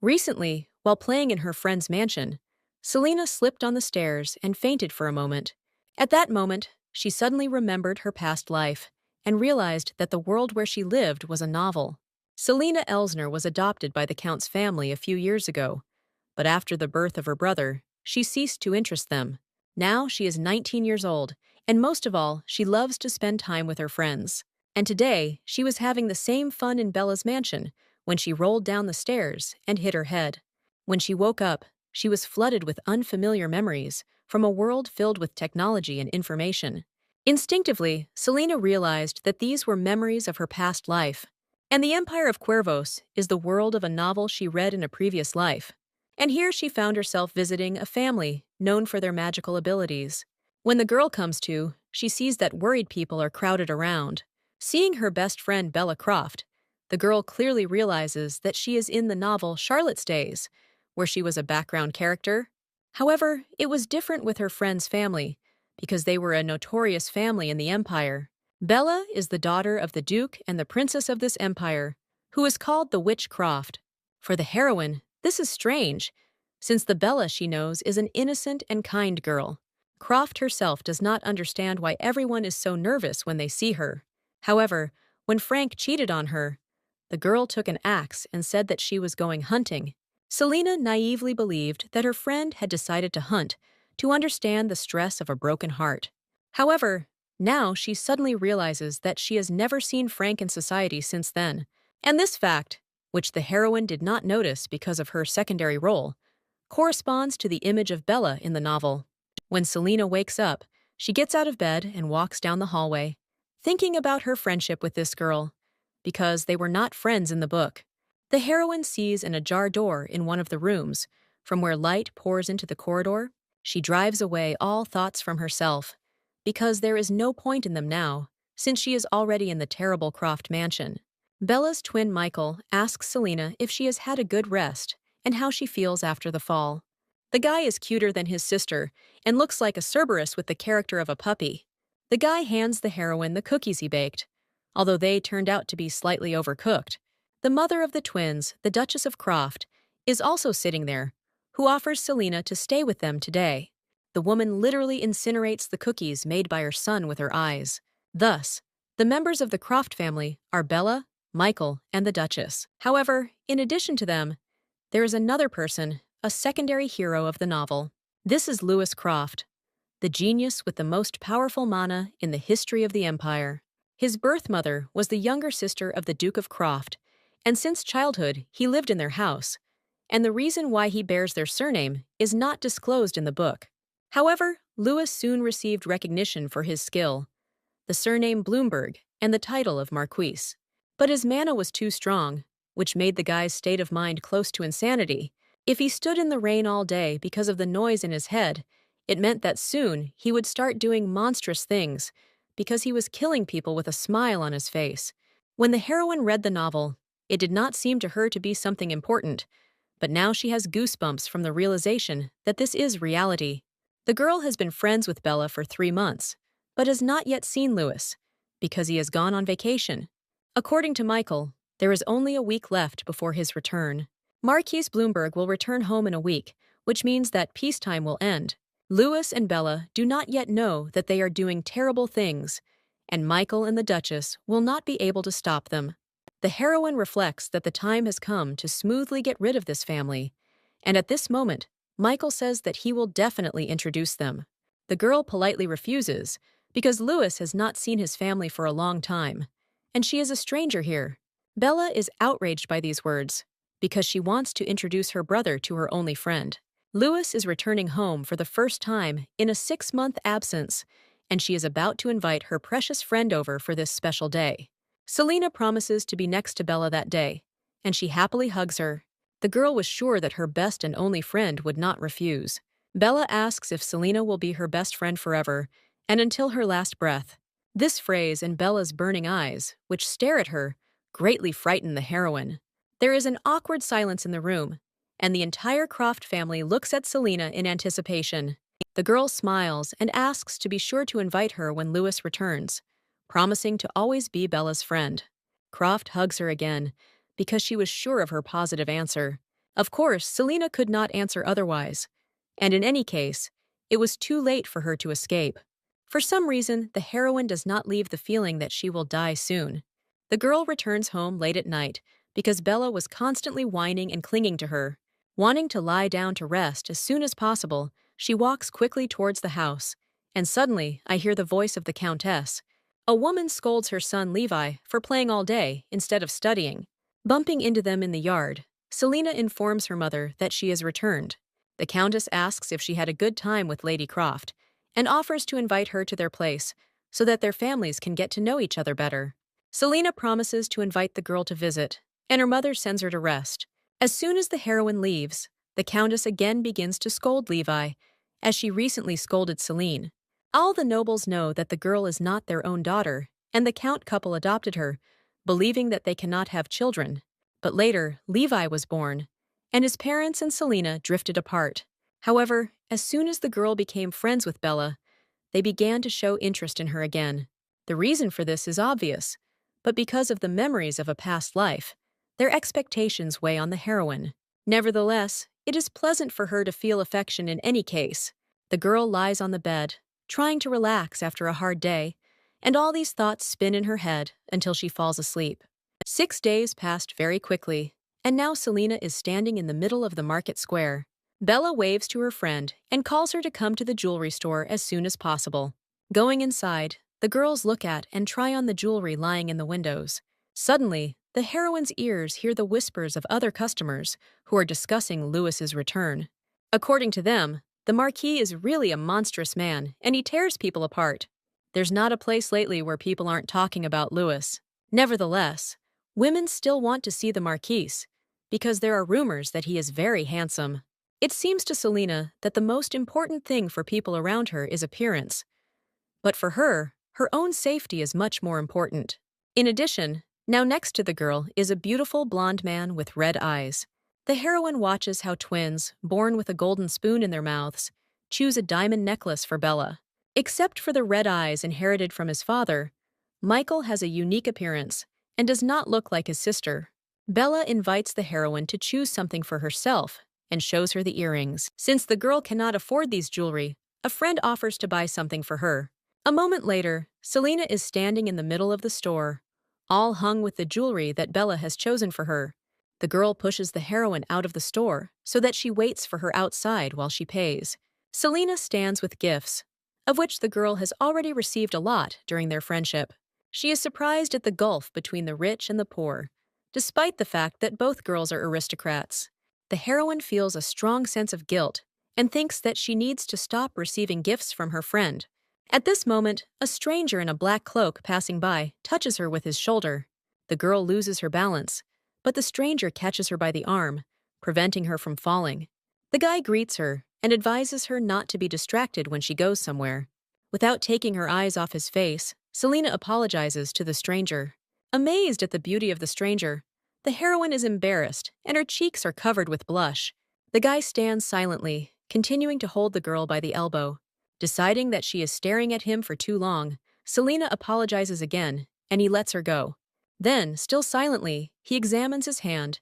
Recently, while playing in her friend's mansion, Selena slipped on the stairs and fainted for a moment. At that moment, she suddenly remembered her past life and realized that the world where she lived was a novel. Selena Elsner was adopted by the Count's family a few years ago, but after the birth of her brother, she ceased to interest them. Now she is 19 years old, and most of all, she loves to spend time with her friends. And today, she was having the same fun in Bella's mansion when she rolled down the stairs and hit her head. When she woke up, she was flooded with unfamiliar memories from a world filled with technology and information. Instinctively, Selena realized that these were memories of her past life. And the Empire of Cuervos is the world of a novel she read in a previous life. And here she found herself visiting a family known for their magical abilities. When the girl comes to, she sees that worried people are crowded around. Seeing her best friend Bella Croft, the girl clearly realizes that she is in the novel Charlotte's Days, where she was a background character. However, it was different with her friend's family, because they were a notorious family in the Empire. Bella is the daughter of the Duke and the Princess of this empire, who is called the Witch Croft. For the heroine, this is strange, since the Bella she knows is an innocent and kind girl. Croft herself does not understand why everyone is so nervous when they see her. However, when Frank cheated on her, the girl took an axe and said that she was going hunting. Selena naively believed that her friend had decided to hunt to understand the stress of a broken heart. However, now she suddenly realizes that she has never seen Frank in society since then. And this fact, which the heroine did not notice because of her secondary role, corresponds to the image of Bella in the novel. When Selena wakes up, she gets out of bed and walks down the hallway, thinking about her friendship with this girl, because they were not friends in the book. The heroine sees an ajar door in one of the rooms, from where light pours into the corridor. She drives away all thoughts from herself, because there is no point in them now, since she is already in the terrible Croft mansion. Bella's twin Michael asks Selena if she has had a good rest and how she feels after the fall. The guy is cuter than his sister and looks like a Cerberus with the character of a puppy. The guy hands the heroine the cookies he baked, although they turned out to be slightly overcooked. The mother of the twins, the Duchess of Croft, is also sitting there, who offers Selena to stay with them today. The woman literally incinerates the cookies made by her son with her eyes. Thus, the members of the Croft family are Bella, Michael, and the Duchess. However, in addition to them, there is another person, a secondary hero of the novel. This is Lewis Croft, the genius with the most powerful mana in the history of the Empire. His birth mother was the younger sister of the Duke of Croft, and since childhood he lived in their house, and the reason why he bears their surname is not disclosed in the book. However, Lewis soon received recognition for his skill, the surname Bloomberg, and the title of Marquise. But his mana was too strong, which made the guy's state of mind close to insanity. If he stood in the rain all day because of the noise in his head, it meant that soon he would start doing monstrous things because he was killing people with a smile on his face. When the heroine read the novel, it did not seem to her to be something important, but now she has goosebumps from the realization that this is reality. The girl has been friends with Bella for 3 months, but has not yet seen Lewis, because he has gone on vacation. According to Michael, there is only a week left before his return. Marquise Bloomberg will return home in a week, which means that peacetime will end. Lewis and Bella do not yet know that they are doing terrible things, and Michael and the Duchess will not be able to stop them. The heroine reflects that the time has come to smoothly get rid of this family, and at this moment, Michael says that he will definitely introduce them. The girl politely refuses, because Lewis has not seen his family for a long time, and she is a stranger here. Bella is outraged by these words, because she wants to introduce her brother to her only friend. Lewis is returning home for the first time in a 6-month absence, and she is about to invite her precious friend over for this special day. Selena promises to be next to Bella that day, and she happily hugs her. The girl was sure that her best and only friend would not refuse. Bella asks if Selena will be her best friend forever, and until her last breath. This phrase and Bella's burning eyes, which stare at her, greatly frighten the heroine. There is an awkward silence in the room, and the entire Croft family looks at Selena in anticipation. The girl smiles and asks to be sure to invite her when Lewis returns, promising to always be Bella's friend. Croft hugs her again, because she was sure of her positive answer. Of course, Selena could not answer otherwise. And in any case, it was too late for her to escape. For some reason, the heroine does not leave the feeling that she will die soon. The girl returns home late at night because Bella was constantly whining and clinging to her. Wanting to lie down to rest as soon as possible, she walks quickly towards the house. And suddenly, I hear the voice of the Countess. A woman scolds her son Levi for playing all day instead of studying. Bumping into them in the yard, Selena informs her mother that she has returned. The Countess asks if she had a good time with Lady Croft and offers to invite her to their place so that their families can get to know each other better. Selena promises to invite the girl to visit, and her mother sends her to rest. As soon as the heroine leaves, the Countess again begins to scold Levi, as she recently scolded Celine. All the nobles know that the girl is not their own daughter, and the Count couple adopted her, believing that they cannot have children. But later, Levi was born, and his parents and Selena drifted apart. However, as soon as the girl became friends with Bella, they began to show interest in her again. The reason for this is obvious, but because of the memories of a past life, their expectations weigh on the heroine. Nevertheless, it is pleasant for her to feel affection in any case. The girl lies on the bed, trying to relax after a hard day, and all these thoughts spin in her head until she falls asleep. 6 days passed very quickly, and now Selena is standing in the middle of the market square. Bella waves to her friend and calls her to come to the jewelry store as soon as possible. Going inside, the girls look at and try on the jewelry lying in the windows. Suddenly, the heroine's ears hear the whispers of other customers who are discussing Louis's return. According to them, the Marquis is really a monstrous man, and he tears people apart. There's not a place lately where people aren't talking about Louis. Nevertheless, women still want to see the Marquis, because there are rumors that he is very handsome. It seems to Selena that the most important thing for people around her is appearance. But for her, her own safety is much more important. In addition, now next to the girl is a beautiful blonde man with red eyes. The heroine watches how twins, born with a golden spoon in their mouths, choose a diamond necklace for Bella. Except for the red eyes inherited from his father, Michael has a unique appearance and does not look like his sister. Bella invites the heroine to choose something for herself and shows her the earrings. Since the girl cannot afford these jewelry, a friend offers to buy something for her. A moment later, Selena is standing in the middle of the store, all hung with the jewelry that Bella has chosen for her. The girl pushes the heroine out of the store so that she waits for her outside while she pays. Selena stands with gifts, of which the girl has already received a lot during their friendship. She is surprised at the gulf between the rich and the poor, despite the fact that both girls are aristocrats. The heroine feels a strong sense of guilt and thinks that she needs to stop receiving gifts from her friend. At this moment, a stranger in a black cloak passing by touches her with his shoulder. The girl loses her balance, but the stranger catches her by the arm, preventing her from falling. The guy greets her and advises her not to be distracted when she goes somewhere. Without taking her eyes off his face, Selena apologizes to the stranger. Amazed at the beauty of the stranger, the heroine is embarrassed and her cheeks are covered with blush. The guy stands silently, continuing to hold the girl by the elbow. Deciding that she is staring at him for too long, Selena apologizes again, and he lets her go. Then, still silently, he examines his hand,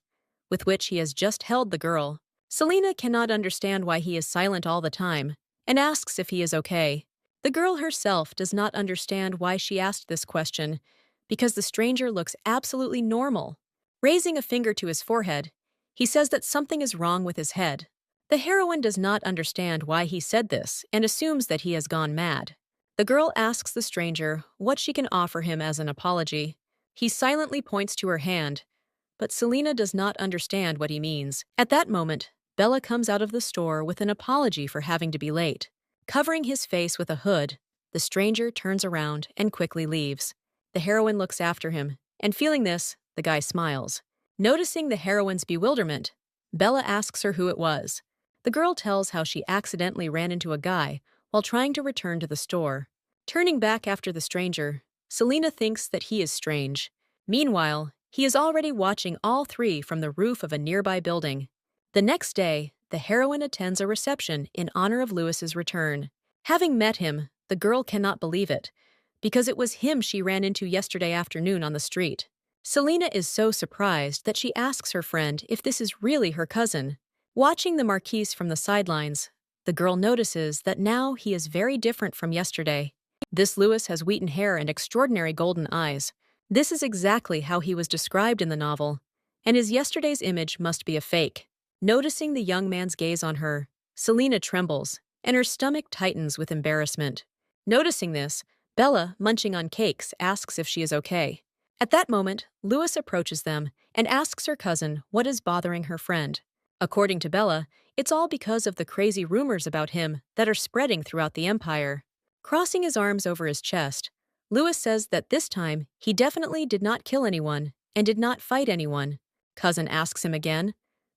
with which he has just held the girl. Selena cannot understand why he is silent all the time, and asks if he is okay. The girl herself does not understand why she asked this question, because the stranger looks absolutely normal. Raising a finger to his forehead, he says that something is wrong with his head. The heroine does not understand why he said this and assumes that he has gone mad. The girl asks the stranger what she can offer him as an apology. He silently points to her hand, but Selena does not understand what he means. At that moment, Bella comes out of the store with an apology for having to be late. Covering his face with a hood, the stranger turns around and quickly leaves. The heroine looks after him, and feeling this, the guy smiles. Noticing the heroine's bewilderment, Bella asks her who it was. The girl tells how she accidentally ran into a guy while trying to return to the store. Turning back after the stranger, Selena thinks that he is strange. Meanwhile, he is already watching all three from the roof of a nearby building. The next day, the heroine attends a reception in honor of Louis's return. Having met him, the girl cannot believe it, because it was him she ran into yesterday afternoon on the street. Selena is so surprised that she asks her friend if this is really her cousin. Watching the Marquise from the sidelines, the girl notices that now he is very different from yesterday. This Louis has wheaten hair and extraordinary golden eyes. This is exactly how he was described in the novel, and his yesterday's image must be a fake. Noticing the young man's gaze on her, Selena trembles, and her stomach tightens with embarrassment. Noticing this, Bella, munching on cakes, asks if she is okay. At that moment, Louis approaches them and asks her cousin what is bothering her friend. According to Bella, it's all because of the crazy rumors about him that are spreading throughout the empire. Crossing his arms over his chest, Louis says that this time he definitely did not kill anyone and did not fight anyone. Cousin asks him again,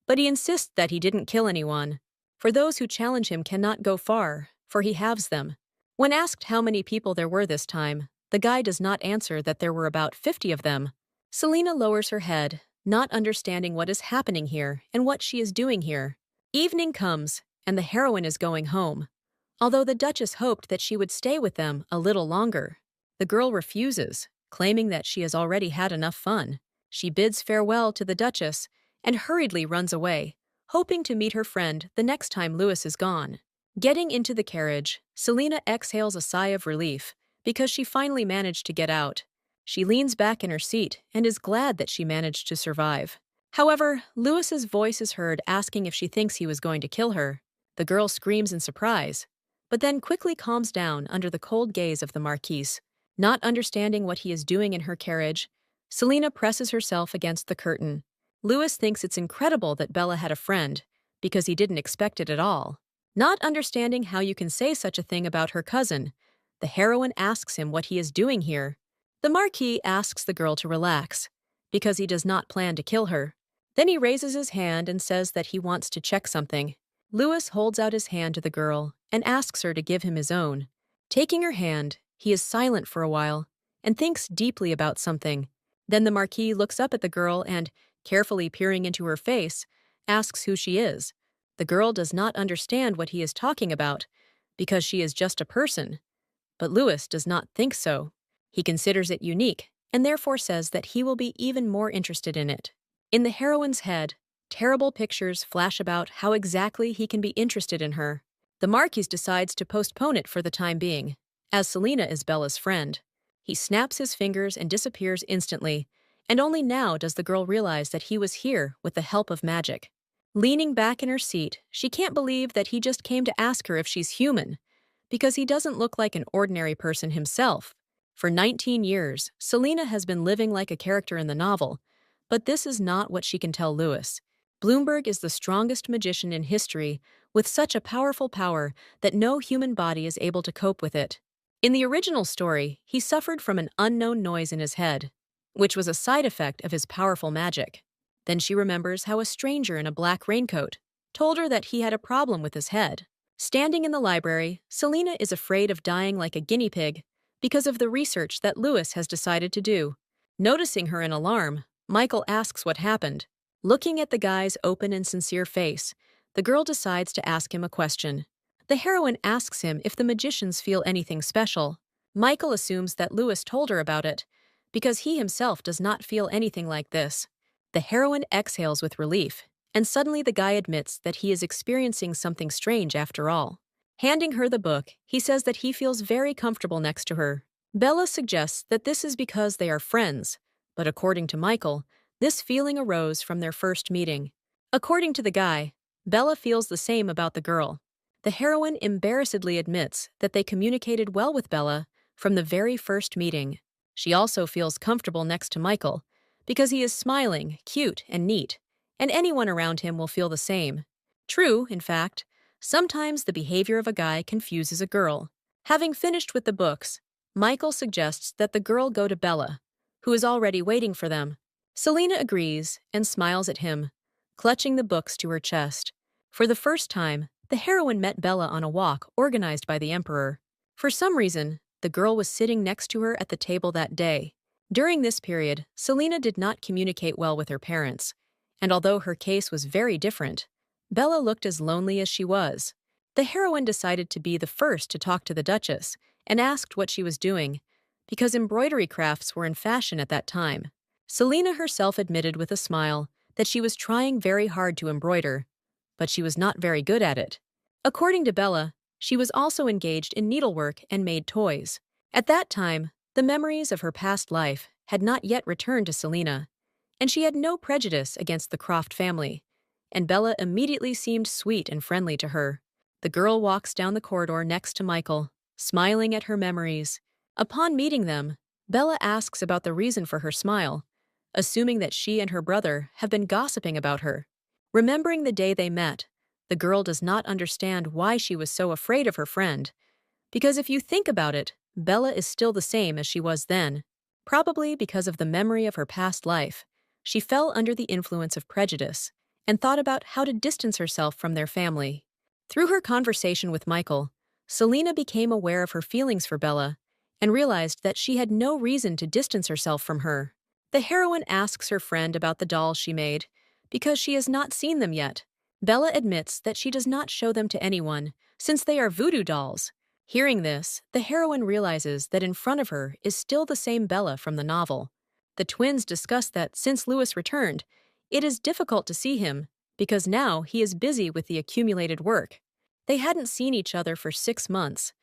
but he insists that he didn't kill anyone. For those who challenge him cannot go far, for he halves them. When asked how many people there were this time, the guy does not answer that there were about 50 of them. Selena lowers her head, not understanding what is happening here and what she is doing here. Evening comes, and the heroine is going home. Although the Duchess hoped that she would stay with them a little longer, the girl refuses, claiming that she has already had enough fun. She bids farewell to the Duchess and hurriedly runs away, hoping to meet her friend the next time Louis is gone. Getting into the carriage, Selena exhales a sigh of relief because she finally managed to get out. She leans back in her seat and is glad that she managed to survive. However, Louis's voice is heard asking if she thinks he was going to kill her. The girl screams in surprise, but then quickly calms down under the cold gaze of the Marquise. Not understanding what he is doing in her carriage, Selena presses herself against the curtain. Louis thinks it's incredible that Bella had a friend, because he didn't expect it at all. Not understanding how you can say such a thing about her cousin, the heroine asks him what he is doing here. The Marquis asks the girl to relax, because he does not plan to kill her. Then he raises his hand and says that he wants to check something. Louis holds out his hand to the girl and asks her to give him his own. Taking her hand, he is silent for a while and thinks deeply about something. Then the Marquis looks up at the girl and, carefully peering into her face, asks who she is. The girl does not understand what he is talking about, because she is just a person. But Louis does not think so. He considers it unique, and therefore says that he will be even more interested in it. In the heroine's head, terrible pictures flash about how exactly he can be interested in her. The Marquis decides to postpone it for the time being, as Selena is Bella's friend. He snaps his fingers and disappears instantly, and only now does the girl realize that he was here with the help of magic. Leaning back in her seat, she can't believe that he just came to ask her if she's human, because he doesn't look like an ordinary person himself. For 19 years, Selena has been living like a character in the novel, but this is not what she can tell Louis. Bloomberg is the strongest magician in history, with such a powerful power that no human body is able to cope with it. In the original story, he suffered from an unknown noise in his head, which was a side effect of his powerful magic. Then she remembers how a stranger in a black raincoat told her that he had a problem with his head. Standing in the library, Selena is afraid of dying like a guinea pig because of the research that Louis has decided to do. Noticing her in alarm, Michael asks what happened. Looking at the guy's open and sincere face, the girl decides to ask him a question. The heroine asks him if the magicians feel anything special. Michael assumes that Louis told her about it, because he himself does not feel anything like this. The heroine exhales with relief, and suddenly the guy admits that he is experiencing something strange after all. Handing her the book, he says that he feels very comfortable next to her. Bella suggests that this is because they are friends, but according to Michael, this feeling arose from their first meeting. According to the guy, Bella feels the same about the girl. The heroine embarrassedly admits that they communicated well with Bella from the very first meeting. She also feels comfortable next to Michael, because he is smiling, cute, and neat, and anyone around him will feel the same. True, in fact, sometimes the behavior of a guy confuses a girl. Having finished with the books, Michael suggests that the girl go to Bella, who is already waiting for them. Selena agrees and smiles at him, clutching the books to her chest. For the first time, the heroine met Bella on a walk organized by the Emperor. For some reason, the girl was sitting next to her at the table that day. During this period, Selena did not communicate well with her parents, and although her case was very different, Bella looked as lonely as she was. The heroine decided to be the first to talk to the Duchess and asked what she was doing, because embroidery crafts were in fashion at that time. Selena herself admitted with a smile that she was trying very hard to embroider, but she was not very good at it. According to Bella, she was also engaged in needlework and made toys. At that time, the memories of her past life had not yet returned to Selena, and she had no prejudice against the Croft family, and Bella immediately seemed sweet and friendly to her. The girl walks down the corridor next to Michael, smiling at her memories. Upon meeting them, Bella asks about the reason for her smile, assuming that she and her brother have been gossiping about her. Remembering the day they met, the girl does not understand why she was so afraid of her friend, because if you think about it, Bella is still the same as she was then. Probably because of the memory of her past life, she fell under the influence of prejudice and thought about how to distance herself from their family. Through her conversation with Michael, Selena became aware of her feelings for Bella and realized that she had no reason to distance herself from her. The heroine asks her friend about the dolls she made because she has not seen them yet. Bella admits that she does not show them to anyone since they are voodoo dolls. Hearing this, the heroine realizes that in front of her is still the same Bella from the novel. The twins discuss that since Louis returned, it is difficult to see him because now he is busy with the accumulated work. They hadn't seen each other for 6 months,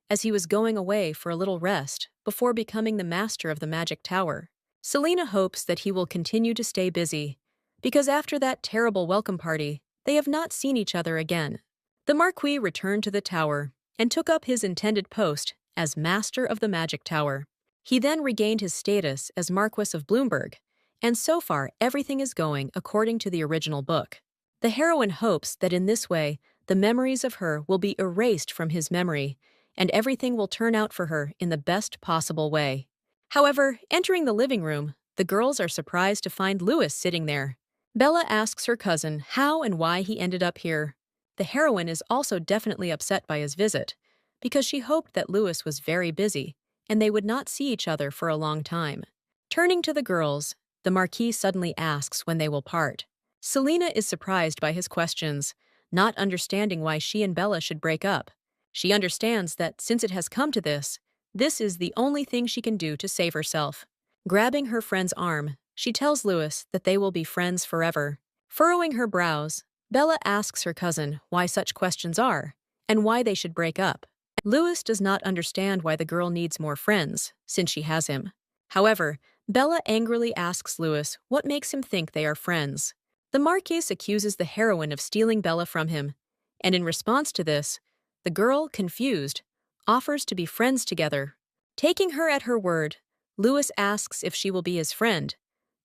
as he was going away for a little rest before becoming the master of the Magic Tower. Selena hopes that he will continue to stay busy, because after that terrible welcome party, they have not seen each other again. The Marquis returned to the tower and took up his intended post as Master of the Magic Tower. He then regained his status as Marquis of Bloomberg, and so far everything is going according to the original book. The heroine hopes that in this way, the memories of her will be erased from his memory, and everything will turn out for her in the best possible way. However, entering the living room, the girls are surprised to find Louis sitting there. Bella asks her cousin how and why he ended up here. The heroine is also definitely upset by his visit, because she hoped that Louis was very busy, and they would not see each other for a long time. Turning to the girls, the Marquis suddenly asks when they will part. Selena is surprised by his questions, not understanding why she and Bella should break up. She understands that since it has come to this is the only thing she can do to save herself. Grabbing her friend's arm, she tells Louis that they will be friends forever. Furrowing her brows, Bella asks her cousin why such questions are, and why they should break up. Louis does not understand why the girl needs more friends, since she has him. However, Bella angrily asks Louis what makes him think they are friends. The Marquis accuses the heroine of stealing Bella from him, and in response to this, the girl, confused, offers to be friends together. Taking her at her word, Louis asks if she will be his friend,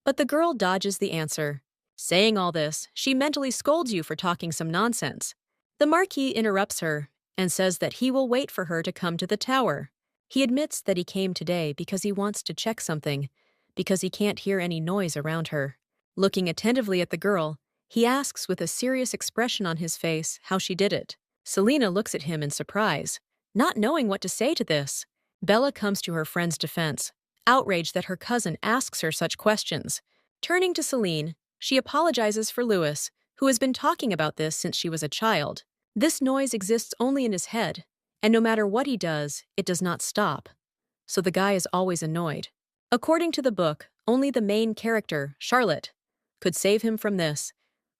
but the girl dodges the answer. Saying all this, she mentally scolds you for talking some nonsense. The Marquis interrupts her and says that he will wait for her to come to the tower. He admits that he came today because he wants to check something, because he can't hear any noise around her. Looking attentively at the girl, he asks with a serious expression on his face how she did it. Selena looks at him in surprise, not knowing what to say to this. Bella comes to her friend's defense, outraged that her cousin asks her such questions. Turning to Celine, she apologizes for Louis, who has been talking about this since she was a child. This noise exists only in his head, and no matter what he does, it does not stop. So the guy is always annoyed. According to the book, only the main character, Charlotte, could save him from this,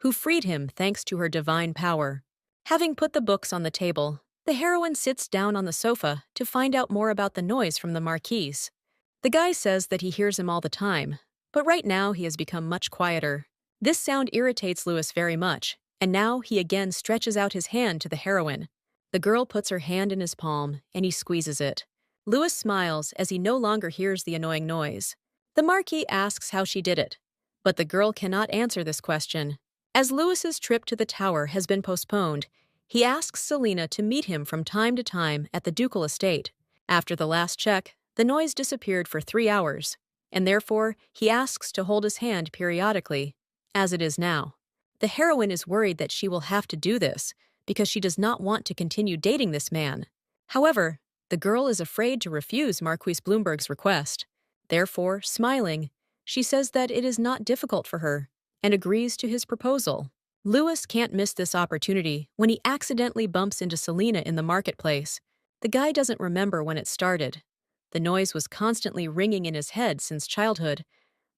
who freed him thanks to her divine power. Having put the books on the table, the heroine sits down on the sofa to find out more about the noise from the Marquis. The guy says that he hears him all the time, but right now he has become much quieter. This sound irritates Louis very much, and now he again stretches out his hand to the heroine. The girl puts her hand in his palm, and he squeezes it. Louis smiles as he no longer hears the annoying noise. The Marquis asks how she did it, but the girl cannot answer this question. As Louis's trip to the tower has been postponed, he asks Selena to meet him from time to time at the ducal estate. After the last check, the noise disappeared for 3 hours, and therefore he asks to hold his hand periodically, as it is now. The heroine is worried that she will have to do this because she does not want to continue dating this man. However, the girl is afraid to refuse Marquis Bloomberg's request. Therefore, smiling, she says that it is not difficult for her and agrees to his proposal. Louis can't miss this opportunity when he accidentally bumps into Selena in the marketplace. The guy doesn't remember when it started. The noise was constantly ringing in his head since childhood,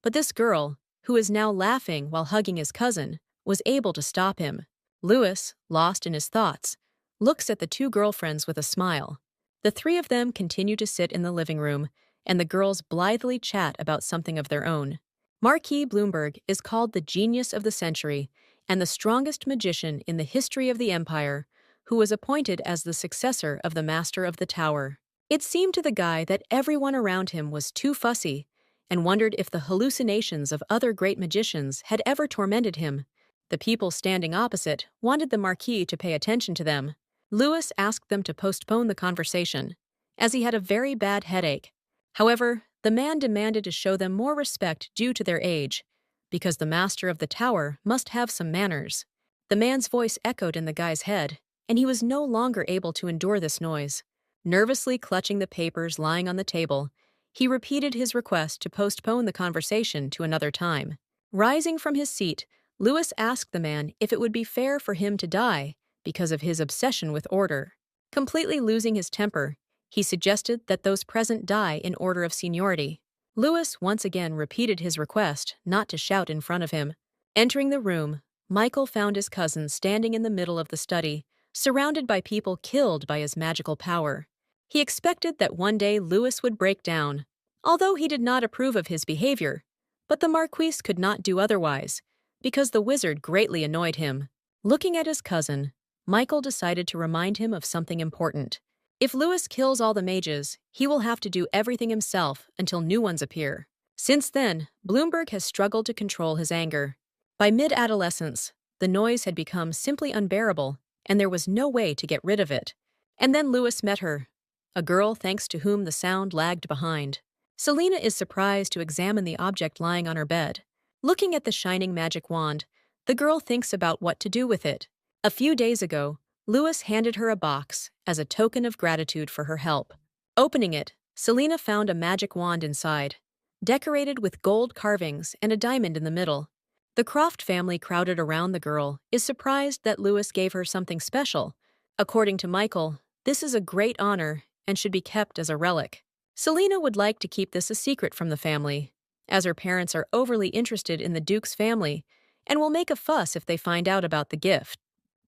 But this girl, who is now laughing while hugging his cousin, was able to stop him. Louis, lost in his thoughts, looks at the two girlfriends with a smile. The three of them continue to sit in the living room, and the girls blithely chat about something of their own. Marquis Bloomberg is called the genius of the century and the strongest magician in the history of the empire, who was appointed as the successor of the Master of the Tower. It seemed to the guy that everyone around him was too fussy, and wondered if the hallucinations of other great magicians had ever tormented him. The people standing opposite wanted the Marquis to pay attention to them. Louis asked them to postpone the conversation, as he had a very bad headache. However, the man demanded to show them more respect due to their age, because the master of the tower must have some manners. The man's voice echoed in the guy's head, and he was no longer able to endure this noise. Nervously clutching the papers lying on the table, he repeated his request to postpone the conversation to another time. Rising from his seat, Louis asked the man if it would be fair for him to die because of his obsession with order. Completely losing his temper, he suggested that those present die in order of seniority. Louis once again repeated his request not to shout in front of him. Entering the room, Michael found his cousin standing in the middle of the study, surrounded by people killed by his magical power. He expected that one day Louis would break down, although he did not approve of his behavior. But the Marquis could not do otherwise, because the wizard greatly annoyed him. Looking at his cousin, Michael decided to remind him of something important. If Louis kills all the mages, he will have to do everything himself until new ones appear. Since then, Bloomberg has struggled to control his anger. By mid-adolescence, the noise had become simply unbearable, and there was no way to get rid of it. And then Louis met her, a girl thanks to whom the sound lagged behind. Selena is surprised to examine the object lying on her bed. Looking at the shining magic wand, the girl thinks about what to do with it. A few days ago, Louis handed her a box as a token of gratitude for her help. Opening it, Selena found a magic wand inside, decorated with gold carvings and a diamond in the middle. The Croft family crowded around the girl is surprised that Louis gave her something special. According to Michael, this is a great honor and should be kept as a relic. Selena would like to keep this a secret from the family, as her parents are overly interested in the Duke's family and will make a fuss if they find out about the gift.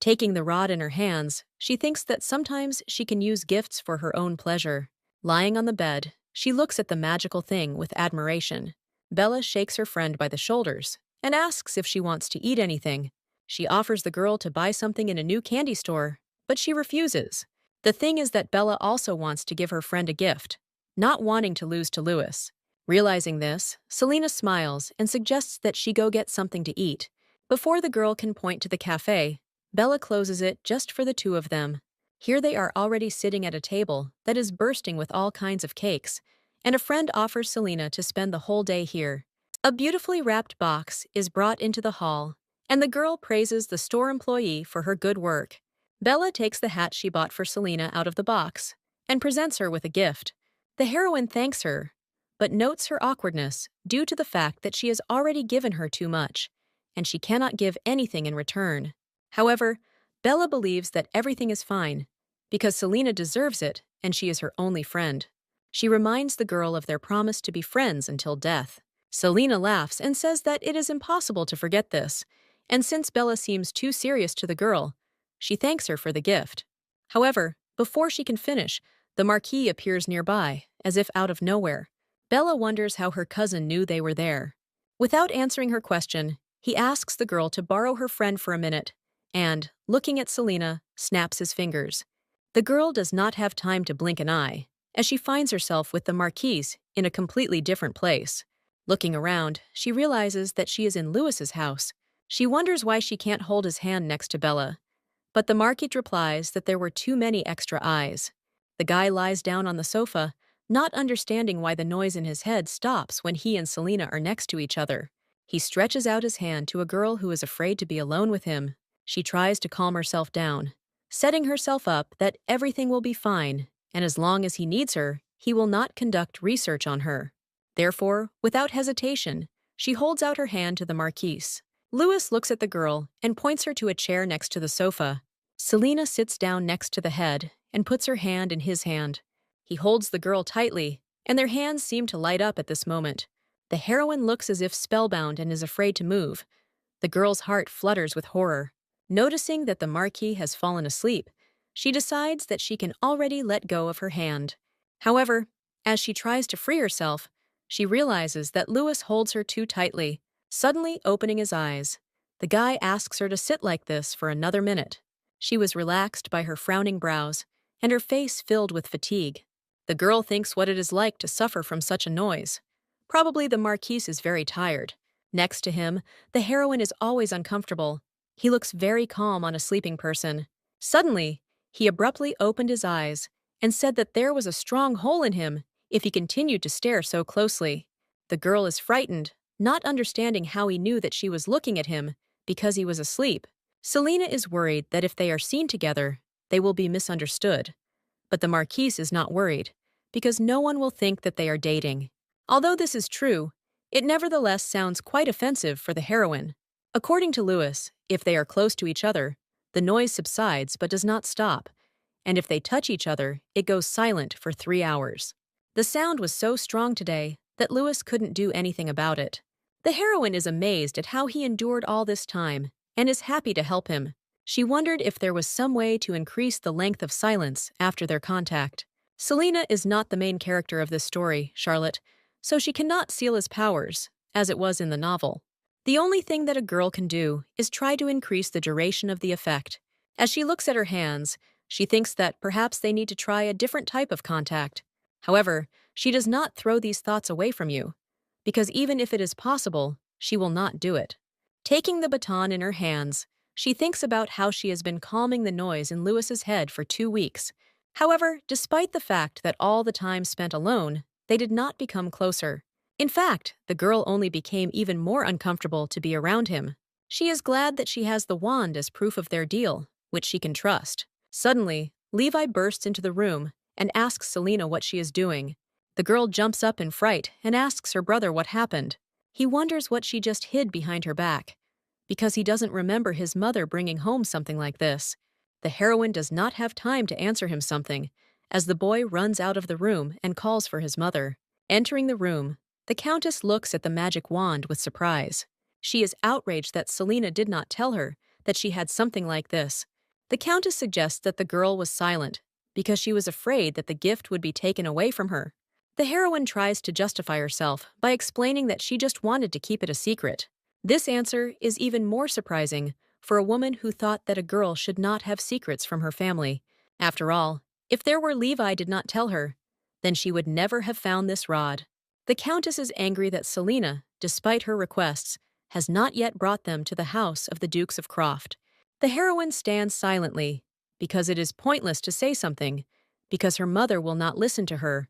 Taking the rod in her hands, she thinks that sometimes she can use gifts for her own pleasure. Lying on the bed, she looks at the magical thing with admiration. Bella shakes her friend by the shoulders and asks if she wants to eat anything. She offers the girl to buy something in a new candy store, but she refuses. The thing is that Bella also wants to give her friend a gift, not wanting to lose to Louis. Realizing this, Selena smiles and suggests that she go get something to eat. Before the girl can point to the cafe, Bella closes it just for the two of them. Here they are already sitting at a table that is bursting with all kinds of cakes, and a friend offers Selena to spend the whole day here. A beautifully wrapped box is brought into the hall, and the girl praises the store employee for her good work. Bella takes the hat she bought for Selena out of the box and presents her with a gift. The heroine thanks her, but notes her awkwardness due to the fact that she has already given her too much, and she cannot give anything in return. However, Bella believes that everything is fine, because Selena deserves it and she is her only friend. She reminds the girl of their promise to be friends until death. Selena laughs and says that it is impossible to forget this, and since Bella seems too serious to the girl, she thanks her for the gift. However, before she can finish, the Marquis appears nearby, as if out of nowhere. Bella wonders how her cousin knew they were there. Without answering her question, he asks the girl to borrow her friend for a minute, and, looking at Selena, snaps his fingers. The girl does not have time to blink an eye, as she finds herself with the Marquis in a completely different place. Looking around, she realizes that she is in Louis's house. She wonders why she can't hold his hand next to Bella. But the Marquis replies that there were too many extra eyes. The guy lies down on the sofa, not understanding why the noise in his head stops when he and Selena are next to each other. He stretches out his hand to a girl who is afraid to be alone with him. She tries to calm herself down, setting herself up that everything will be fine, and as long as he needs her, he will not conduct research on her. Therefore, without hesitation, she holds out her hand to the Marquis. Louis looks at the girl and points her to a chair next to the sofa. Selena sits down next to the head and puts her hand in his hand. He holds the girl tightly, and their hands seem to light up at this moment. The heroine looks as if spellbound and is afraid to move. The girl's heart flutters with horror. Noticing that the Marquis has fallen asleep, she decides that she can already let go of her hand. However, as she tries to free herself, she realizes that Louis holds her too tightly, suddenly opening his eyes. The guy asks her to sit like this for another minute. She was relaxed by her frowning brows, and her face filled with fatigue. The girl thinks what it is like to suffer from such a noise. Probably the Marquis is very tired. Next to him, the heroine is always uncomfortable. He looks very calm on a sleeping person. Suddenly, he abruptly opened his eyes and said that there was a strong hole in him if he continued to stare so closely. The girl is frightened, not understanding how he knew that she was looking at him because he was asleep. Selena is worried that if they are seen together, they will be misunderstood. But the Marquise is not worried, because no one will think that they are dating. Although this is true, it nevertheless sounds quite offensive for the heroine. According to Louis, if they are close to each other, the noise subsides but does not stop, and if they touch each other, it goes silent for 3 hours. The sound was so strong today that Louis couldn't do anything about it. The heroine is amazed at how he endured all this time and is happy to help him. She wondered if there was some way to increase the length of silence after their contact. Selena is not the main character of this story, Charlotte, so she cannot seal his powers, as it was in the novel. The only thing that a girl can do is try to increase the duration of the effect. As she looks at her hands, she thinks that perhaps they need to try a different type of contact. However, she does not throw these thoughts away from you, because even if it is possible, she will not do it. Taking the baton in her hands, she thinks about how she has been calming the noise in Louis's head for 2 weeks. However, despite the fact that all the time spent alone, they did not become closer. In fact, the girl only became even more uncomfortable to be around him. She is glad that she has the wand as proof of their deal, which she can trust. Suddenly, Levi bursts into the room and asks Selena what she is doing. The girl jumps up in fright and asks her brother what happened. He wonders what she just hid behind her back, because he doesn't remember his mother bringing home something like this. The heroine does not have time to answer him something, as the boy runs out of the room and calls for his mother. Entering the room, the Countess looks at the magic wand with surprise. She is outraged that Selena did not tell her that she had something like this. The Countess suggests that the girl was silent because she was afraid that the gift would be taken away from her. The heroine tries to justify herself by explaining that she just wanted to keep it a secret. This answer is even more surprising for a woman who thought that a girl should not have secrets from her family. After all, if there were Levi did not tell her, then she would never have found this rod. The Countess is angry that Selena, despite her requests, has not yet brought them to the house of the Dukes of Croft. The heroine stands silently, because it is pointless to say something, because her mother will not listen to her,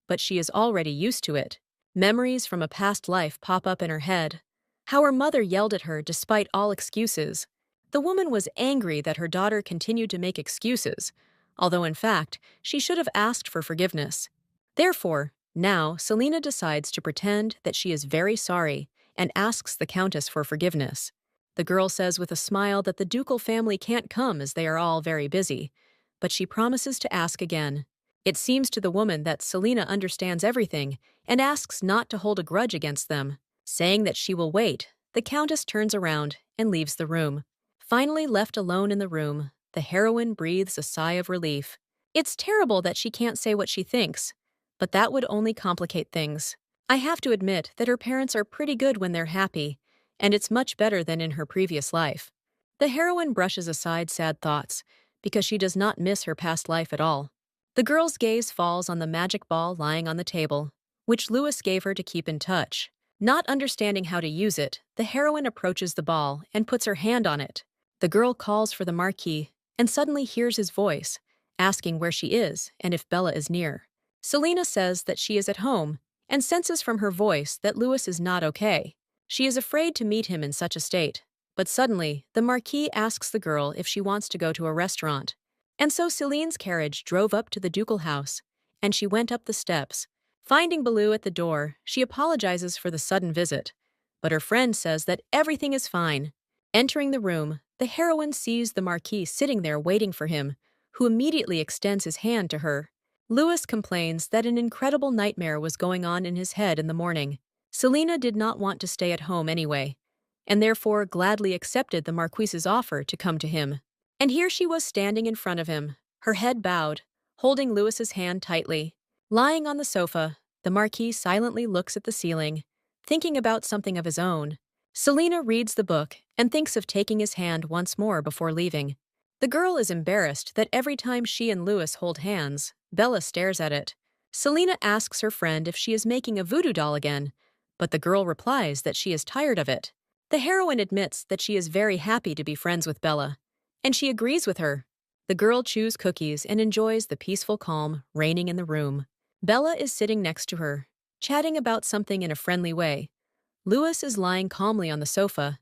but she is already used to it. Memories from a past life pop up in her head. How her mother yelled at her despite all excuses. The woman was angry that her daughter continued to make excuses, although in fact, she should have asked for forgiveness. Therefore, now Selena decides to pretend that she is very sorry and asks the Countess for forgiveness. The girl says with a smile that the ducal family can't come as they are all very busy, but she promises to ask again. It seems to the woman that Selena understands everything and asks not to hold a grudge against them. Saying that she will wait, the Countess turns around and leaves the room. Finally left alone in the room, the heroine breathes a sigh of relief. It's terrible that she can't say what she thinks, but that would only complicate things. I have to admit that her parents are pretty good when they're happy, and it's much better than in her previous life. The heroine brushes aside sad thoughts, because she does not miss her past life at all. The girl's gaze falls on the magic ball lying on the table, which Louis gave her to keep in touch. Not understanding how to use it, the heroine approaches the ball and puts her hand on it. The girl calls for the Marquis and suddenly hears his voice, asking where she is and if Bella is near. Selena says that she is at home and senses from her voice that Louis is not okay. She is afraid to meet him in such a state, but suddenly the Marquis asks the girl if she wants to go to a restaurant. And so Celine's carriage drove up to the ducal house, and she went up the steps. Finding Baloo at the door, she apologizes for the sudden visit, but her friend says that everything is fine. Entering the room, the heroine sees the Marquis sitting there waiting for him, who immediately extends his hand to her. Louis complains that an incredible nightmare was going on in his head in the morning. Selina did not want to stay at home anyway, and therefore gladly accepted the Marquise's offer to come to him. And here she was standing in front of him, her head bowed, holding Louis's hand tightly. Lying on the sofa, the Marquis silently looks at the ceiling, thinking about something of his own. Selina reads the book and thinks of taking his hand once more before leaving. The girl is embarrassed that every time she and Louis hold hands, Bella stares at it. Selina asks her friend if she is making a voodoo doll again, but the girl replies that she is tired of it. The heroine admits that she is very happy to be friends with Bella, and she agrees with her. The girl chews cookies and enjoys the peaceful calm reigning in the room. Bella is sitting next to her, chatting about something in a friendly way. Louis is lying calmly on the sofa,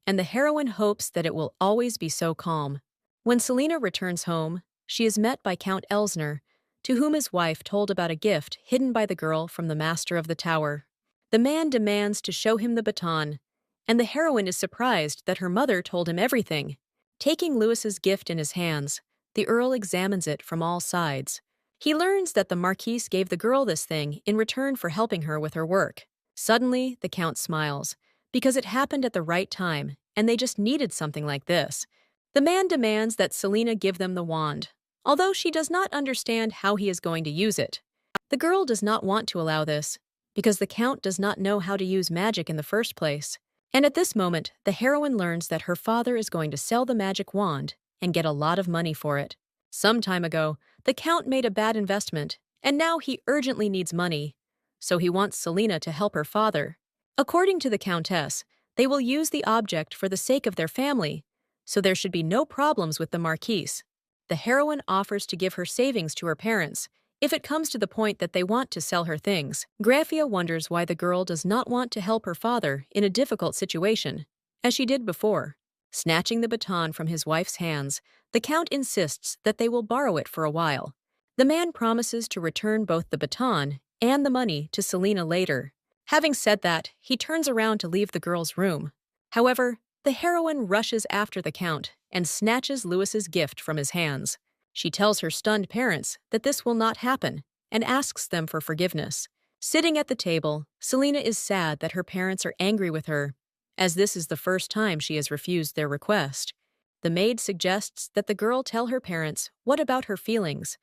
and the heroine hopes that it will always be so calm. When Selina returns home, she is met by Count Elsner, to whom his wife told about a gift hidden by the girl from the master of the tower. The man demands to show him the baton, and the heroine is surprised that her mother told him everything. Taking Louis's gift in his hands, the Earl examines it from all sides. He learns that the Marquise gave the girl this thing in return for helping her with her work. Suddenly, the Count smiles, because it happened at the right time, and they just needed something like this. The man demands that Selina give them the wand, although she does not understand how he is going to use it. The girl does not want to allow this, because the Count does not know how to use magic in the first place. And at this moment, the heroine learns that her father is going to sell the magic wand and get a lot of money for it. Some time ago, the Count made a bad investment, and now he urgently needs money, so he wants Selina to help her father. According to the Countess, they will use the object for the sake of their family, so there should be no problems with the Marquise. The heroine offers to give her savings to her parents if it comes to the point that they want to sell her things. Graphia wonders why the girl does not want to help her father in a difficult situation, as she did before. Snatching the baton from his wife's hands, the Count insists that they will borrow it for a while. The man promises to return both the baton and the money to Selina later. Having said that, he turns around to leave the girl's room. However, the heroine rushes after the Count and snatches Louis's gift from his hands. She tells her stunned parents that this will not happen and asks them for forgiveness. Sitting at the table, Selina is sad that her parents are angry with her, as this is the first time she has refused their request. The maid suggests that the girl tell her parents what about her feelings,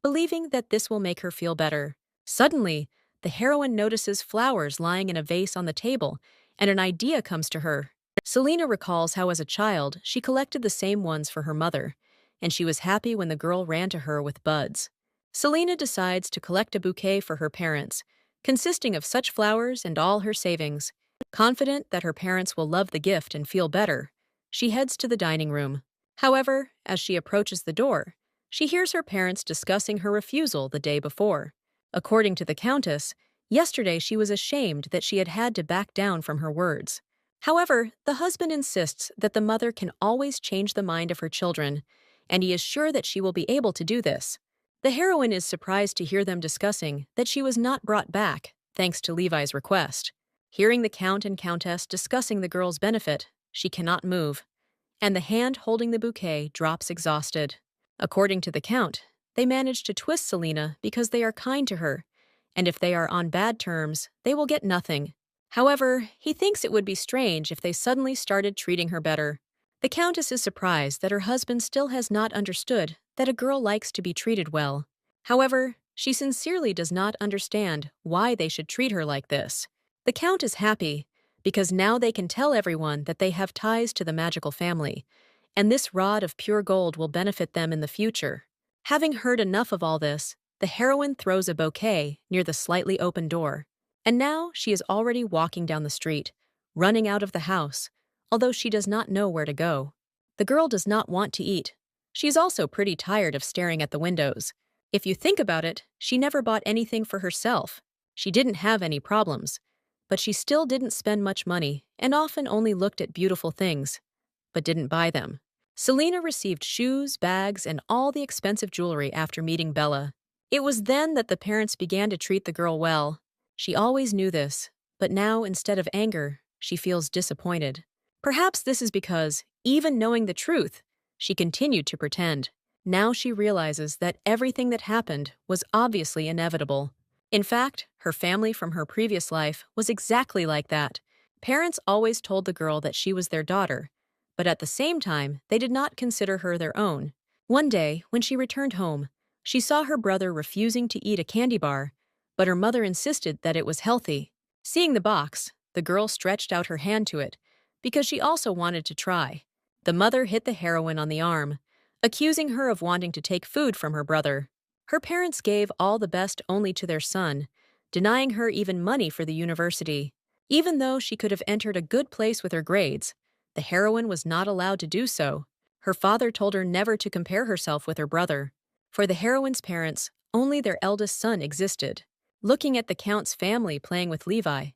believing that this will make her feel better. Suddenly, the heroine notices flowers lying in a vase on the table, and an idea comes to her. Selina recalls how as a child she collected the same ones for her mother, and she was happy when the girl ran to her with buds. Selina decides to collect a bouquet for her parents, consisting of such flowers and all her savings. Confident that her parents will love the gift and feel better, she heads to the dining room. However, as she approaches the door, she hears her parents discussing her refusal the day before. According to the Countess, yesterday she was ashamed that she had had to back down from her words. However, the husband insists that the mother can always change the mind of her children, and he is sure that she will be able to do this. The heroine is surprised to hear them discussing that she was not brought back, thanks to Levi's request. Hearing the Count and Countess discussing the girl's benefit, she cannot move, and the hand holding the bouquet drops exhausted. According to the Count, they manage to twist Selina because they are kind to her, and if they are on bad terms, they will get nothing. However, he thinks it would be strange if they suddenly started treating her better. The Countess is surprised that her husband still has not understood that a girl likes to be treated well. However, she sincerely does not understand why they should treat her like this. The Count is happy because now they can tell everyone that they have ties to the magical family, and this rod of pure gold will benefit them in the future. Having heard enough of all this, the heroine throws a bouquet near the slightly open door. And now she is already walking down the street, running out of the house, although she does not know where to go. The girl does not want to eat. She's also pretty tired of staring at the windows. If you think about it, she never bought anything for herself. She didn't have any problems, but she still didn't spend much money and often only looked at beautiful things, but didn't buy them. Selina received shoes, bags, and all the expensive jewelry after meeting Bella. It was then that the parents began to treat the girl well. She always knew this, but now, instead of anger, she feels disappointed. Perhaps this is because, even knowing the truth, she continued to pretend. Now she realizes that everything that happened was obviously inevitable. In fact, her family from her previous life was exactly like that. Parents always told the girl that she was their daughter, but at the same time, they did not consider her their own. One day, when she returned home, she saw her brother refusing to eat a candy bar, but her mother insisted that it was healthy. Seeing the box, the girl stretched out her hand to it, because she also wanted to try. The mother hit the heroine on the arm, accusing her of wanting to take food from her brother. Her parents gave all the best only to their son, denying her even money for the university. Even though she could have entered a good place with her grades, the heroine was not allowed to do so. Her father told her never to compare herself with her brother. For the heroine's parents, only their eldest son existed. Looking at the Count's family playing with Levi,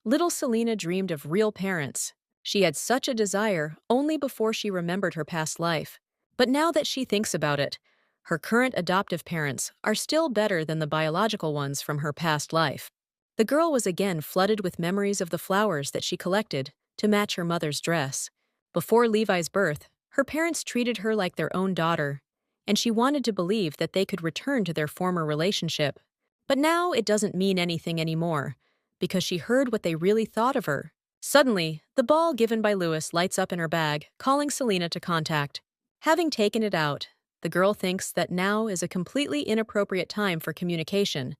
little Selena dreamed of real parents. She had such a desire only before she remembered her past life. But now that she thinks about it, her current adoptive parents are still better than the biological ones from her past life. The girl was again flooded with memories of the flowers that she collected to match her mother's dress. Before Levi's birth, her parents treated her like their own daughter, and she wanted to believe that they could return to their former relationship. But now it doesn't mean anything anymore, because she heard what they really thought of her. Suddenly, the ball given by Lewis lights up in her bag, calling Selena to contact. Having taken it out, the girl thinks that now is a completely inappropriate time for communication,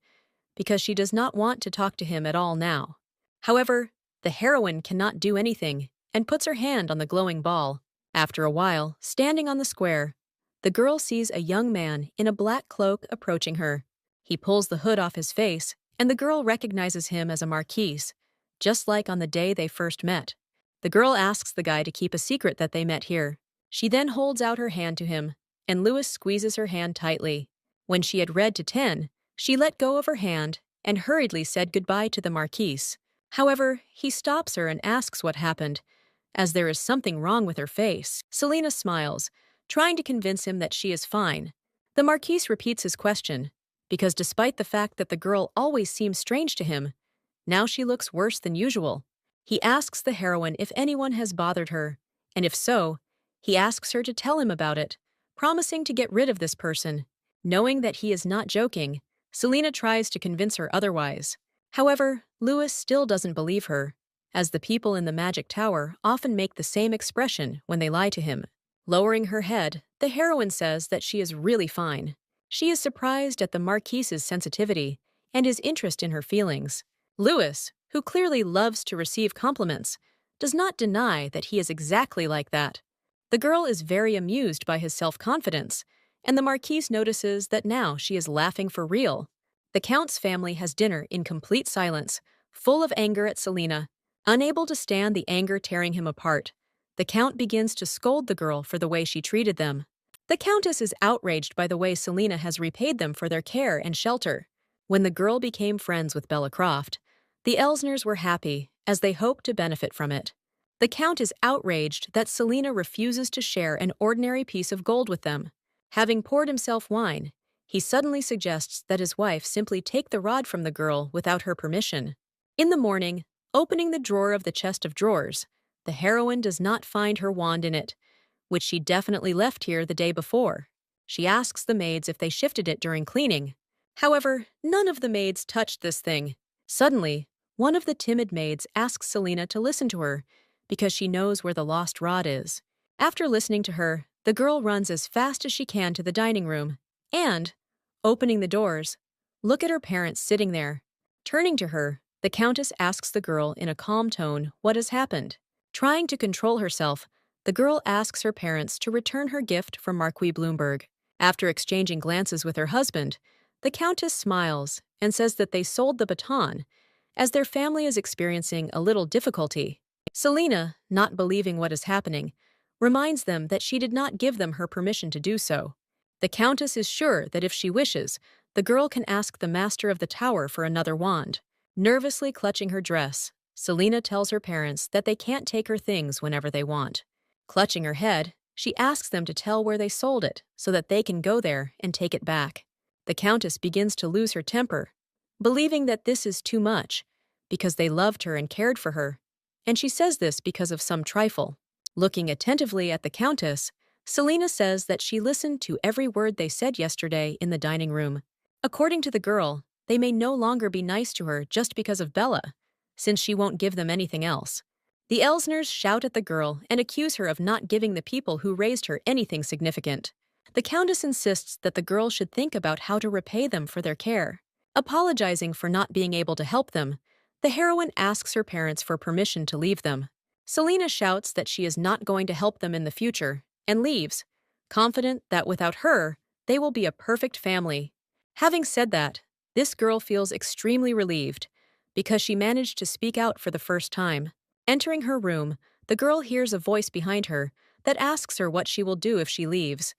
because she does not want to talk to him at all now. However, the heroine cannot do anything and puts her hand on the glowing ball. After a while, standing on the square, the girl sees a young man in a black cloak approaching her. He pulls the hood off his face, and the girl recognizes him as a marquise, just like on the day they first met. The girl asks the guy to keep a secret that they met here. She then holds out her hand to him, and Lewis squeezes her hand tightly. When she had read to 10, she let go of her hand and hurriedly said goodbye to the marquise. However, he stops her and asks what happened, as there is something wrong with her face. Selena smiles, trying to convince him that she is fine. The marquise repeats his question, because despite the fact that the girl always seems strange to him, now she looks worse than usual. He asks the heroine if anyone has bothered her, and if so, he asks her to tell him about it, promising to get rid of this person. Knowing that he is not joking, Selena tries to convince her otherwise. However, Lewis still doesn't believe her, as the people in the Magic Tower often make the same expression when they lie to him. Lowering her head, the heroine says that she is really fine. She is surprised at the Marquise's sensitivity and his interest in her feelings. Lewis, who clearly loves to receive compliments, does not deny that he is exactly like that. The girl is very amused by his self-confidence, and the Marquise notices that now she is laughing for real. The Count's family has dinner in complete silence, full of anger at Selena. Unable to stand the anger tearing him apart, the Count begins to scold the girl for the way she treated them. The Countess is outraged by the way Selena has repaid them for their care and shelter. When the girl became friends with Bella Croft, the Elsners were happy, as they hoped to benefit from it. The Count is outraged that Selena refuses to share an ordinary piece of gold with them. Having poured himself wine, he suddenly suggests that his wife simply take the rod from the girl without her permission. In the morning, opening the drawer of the chest of drawers, the heroine does not find her wand in it, which she definitely left here the day before. She asks the maids if they shifted it during cleaning. However, none of the maids touched this thing. Suddenly, one of the timid maids asks Selena to listen to her, because she knows where the lost rod is. After listening to her, the girl runs as fast as she can to the dining room, and, opening the doors, look at her parents sitting there. Turning to her, the Countess asks the girl in a calm tone what has happened. Trying to control herself, the girl asks her parents to return her gift from Marquis Bloomberg. After exchanging glances with her husband, the Countess smiles and says that they sold the baton, as their family is experiencing a little difficulty. Selena, not believing what is happening, reminds them that she did not give them her permission to do so. The Countess is sure that if she wishes, the girl can ask the master of the tower for another wand. Nervously clutching her dress, Selena tells her parents that they can't take her things whenever they want. Clutching her head, she asks them to tell where they sold it so that they can go there and take it back. The Countess begins to lose her temper, believing that this is too much, because they loved her and cared for her, and she says this because of some trifle. Looking attentively at the Countess, Selena says that she listened to every word they said yesterday in the dining room. According to the girl, they may no longer be nice to her just because of Bella, since she won't give them anything else. The Elsners shout at the girl and accuse her of not giving the people who raised her anything significant. The Countess insists that the girl should think about how to repay them for their care. Apologizing for not being able to help them, the heroine asks her parents for permission to leave them. Selena shouts that she is not going to help them in the future and leaves, confident that without her, they will be a perfect family. Having said that, this girl feels extremely relieved because she managed to speak out for the first time. Entering her room, the girl hears a voice behind her that asks her what she will do if she leaves,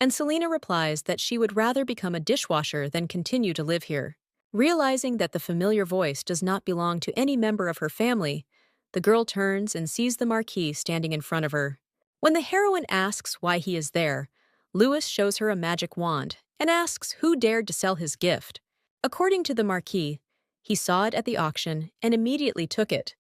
and Selena replies that she would rather become a dishwasher than continue to live here. Realizing that the familiar voice does not belong to any member of her family, the girl turns and sees the Marquis standing in front of her. When the heroine asks why he is there, Lewis shows her a magic wand and asks who dared to sell his gift. According to the Marquis, he saw it at the auction and immediately took it,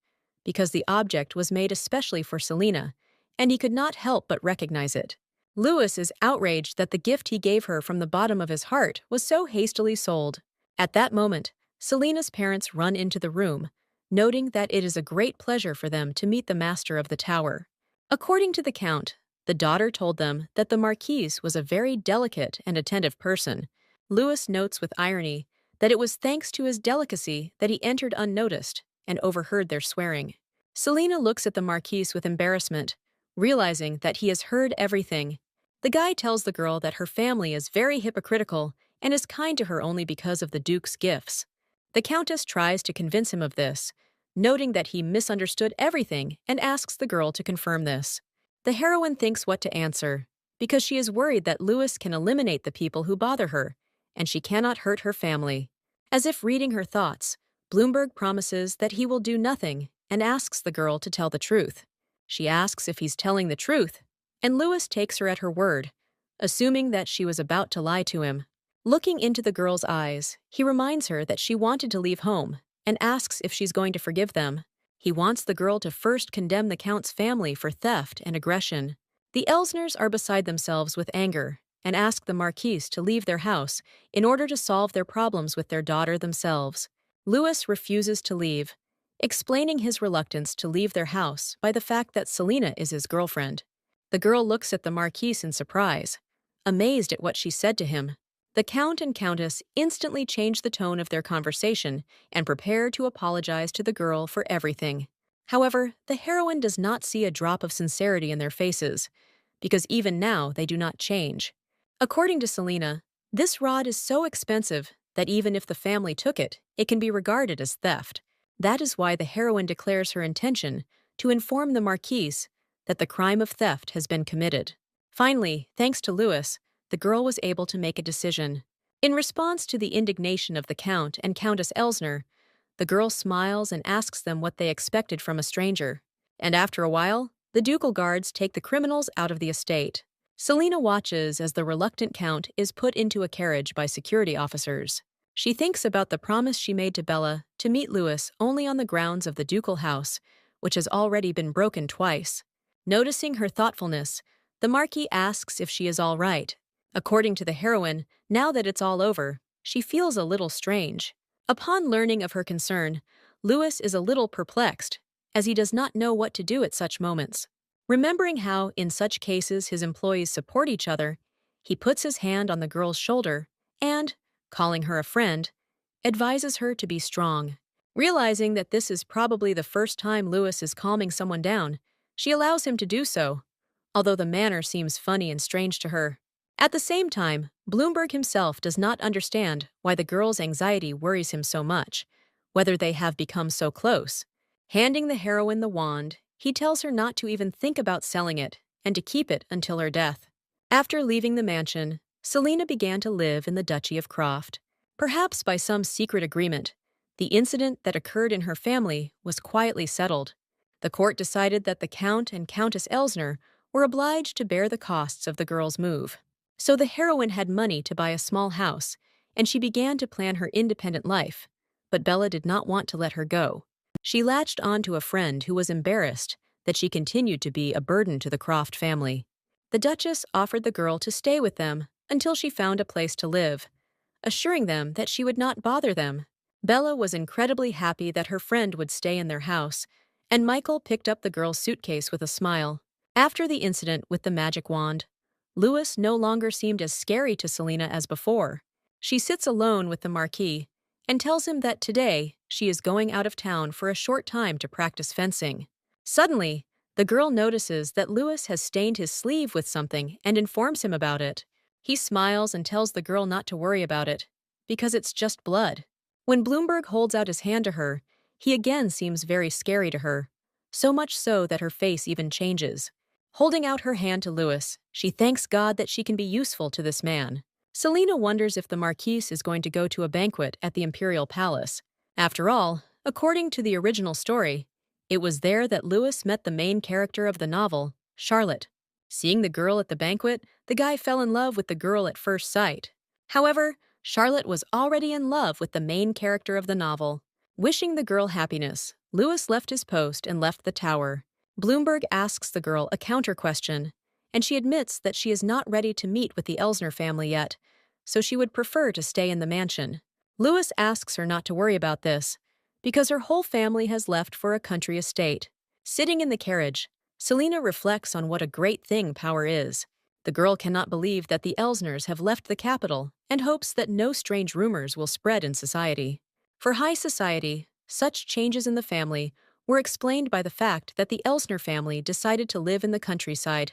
because the object was made especially for Selena, and he could not help but recognize it. Lewis is outraged that the gift he gave her from the bottom of his heart was so hastily sold. At that moment, Selena's parents run into the room, noting that it is a great pleasure for them to meet the master of the tower. According to the Count, the daughter told them that the Marquise was a very delicate and attentive person. Lewis notes with irony that it was thanks to his delicacy that he entered unnoticed and overheard their swearing. Selena looks at the Marquise with embarrassment, realizing that he has heard everything. The guy tells the girl that her family is very hypocritical and is kind to her only because of the Duke's gifts. The Countess tries to convince him of this, noting that he misunderstood everything and asks the girl to confirm this. The heroine thinks what to answer, because she is worried that Lewis can eliminate the people who bother her, and she cannot hurt her family. As if reading her thoughts, Bloomberg promises that he will do nothing and asks the girl to tell the truth. She asks if he's telling the truth, and Lewis takes her at her word, assuming that she was about to lie to him. Looking into the girl's eyes, he reminds her that she wanted to leave home and asks if she's going to forgive them. He wants the girl to first condemn the Count's family for theft and aggression. The Elsners are beside themselves with anger and ask the Marquise to leave their house in order to solve their problems with their daughter themselves. Lewis refuses to leave, explaining his reluctance to leave their house by the fact that Selena is his girlfriend. The girl looks at the Marquise in surprise, amazed at what she said to him. The Count and Countess instantly change the tone of their conversation and prepare to apologize to the girl for everything. However, the heroine does not see a drop of sincerity in their faces, because even now they do not change. According to Selena, this rod is so expensive that even if the family took it, it can be regarded as theft. That is why the heroine declares her intention to inform the Marquise that the crime of theft has been committed. Finally, thanks to Lewis, the girl was able to make a decision. In response to the indignation of the Count and Countess Elsner, the girl smiles and asks them what they expected from a stranger. And after a while, the ducal guards take the criminals out of the estate. Selena watches as the reluctant Count is put into a carriage by security officers. She thinks about the promise she made to Bella to meet Lewis only on the grounds of the ducal house, which has already been broken twice. Noticing her thoughtfulness, the Marquis asks if she is all right. According to the heroine, now that it's all over, she feels a little strange. Upon learning of her concern, Lewis is a little perplexed, as he does not know what to do at such moments. Remembering how, in such cases, his employees support each other, he puts his hand on the girl's shoulder and, calling her a friend, advises her to be strong. Realizing that this is probably the first time Lewis is calming someone down, she allows him to do so, although the manner seems funny and strange to her. At the same time, Bloomberg himself does not understand why the girl's anxiety worries him so much, whether they have become so close. Handing the heroine the wand, he tells her not to even think about selling it and to keep it until her death. After leaving the mansion, Selena began to live in the Duchy of Croft. Perhaps by some secret agreement, the incident that occurred in her family was quietly settled. The court decided that the Count and Countess Elsner were obliged to bear the costs of the girl's move. So the heroine had money to buy a small house, and she began to plan her independent life, but Bella did not want to let her go. She latched on to a friend who was embarrassed that she continued to be a burden to the Croft family. The Duchess offered the girl to stay with them until she found a place to live, assuring them that she would not bother them. Bella was incredibly happy that her friend would stay in their house, and Michael picked up the girl's suitcase with a smile. After the incident with the magic wand, Lewis no longer seemed as scary to Selena as before. She sits alone with the Marquis and tells him that today she is going out of town for a short time to practice fencing. Suddenly, the girl notices that Lewis has stained his sleeve with something and informs him about it. He smiles and tells the girl not to worry about it, because it's just blood. When Bloomberg holds out his hand to her, he again seems very scary to her, so much so that her face even changes. Holding out her hand to Lewis, she thanks God that she can be useful to this man. Selena wonders if the Marquise is going to go to a banquet at the Imperial Palace. After all, according to the original story, it was there that Lewis met the main character of the novel, Charlotte. Seeing the girl at the banquet, the guy fell in love with the girl at first sight. However, Charlotte was already in love with the main character of the novel. Wishing the girl happiness, Lewis left his post and left the tower. Bloomberg asks the girl a counter question, and she admits that she is not ready to meet with the Elsner family yet, so she would prefer to stay in the mansion. Lewis asks her not to worry about this, because her whole family has left for a country estate. Sitting in the carriage, Selena reflects on what a great thing power is. The girl cannot believe that the Elsners have left the capital and hopes that no strange rumors will spread in society. For high society, such changes in the family were explained by the fact that the Elsner family decided to live in the countryside,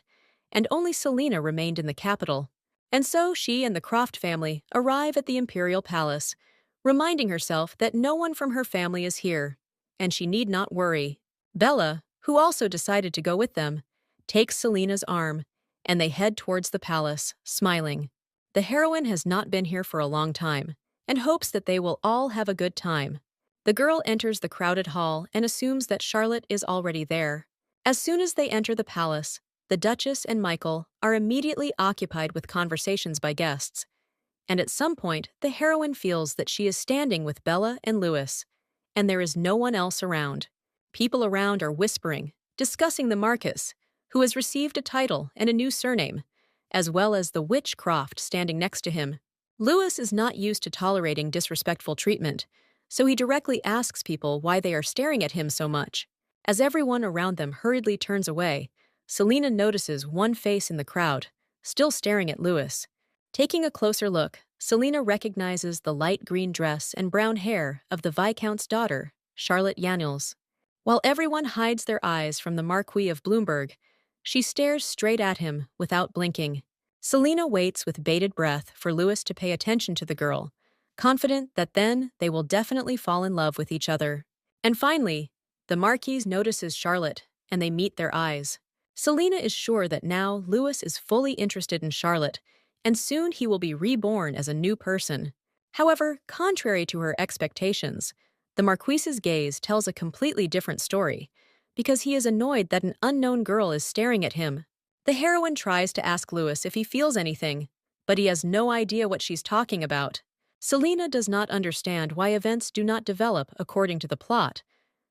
and only Selena remained in the capital. And so she and the Croft family arrive at the Imperial Palace, reminding herself that no one from her family is here, and she need not worry. Bella, who also decided to go with them, takes Selena's arm, and they head towards the palace, smiling. The heroine has not been here for a long time, and hopes that they will all have a good time. The girl enters the crowded hall and assumes that Charlotte is already there. As soon as they enter the palace, the Duchess and Michael are immediately occupied with conversations by guests, and at some point the heroine feels that she is standing with Bella and Lewis, and there is no one else around. People around are whispering, discussing the Marquis, who has received a title and a new surname, as well as the witch Croft standing next to him. Lewis is not used to tolerating disrespectful treatment, so he directly asks people why they are staring at him so much. As everyone around them hurriedly turns away, Selena notices one face in the crowd, still staring at Lewis. Taking a closer look, Selena recognizes the light green dress and brown hair of the Viscount's daughter, Charlotte Yaniles. While everyone hides their eyes from the Marquis of Bloomberg, she stares straight at him without blinking. Selena waits with bated breath for Lewis to pay attention to the girl, confident that then they will definitely fall in love with each other. And finally, the Marquis notices Charlotte, and they meet their eyes. Selena is sure that now Lewis is fully interested in Charlotte, and soon he will be reborn as a new person. However, contrary to her expectations, the Marquis's gaze tells a completely different story, because he is annoyed that an unknown girl is staring at him. The heroine tries to ask Lewis if he feels anything, but he has no idea what she's talking about. Selena does not understand why events do not develop according to the plot,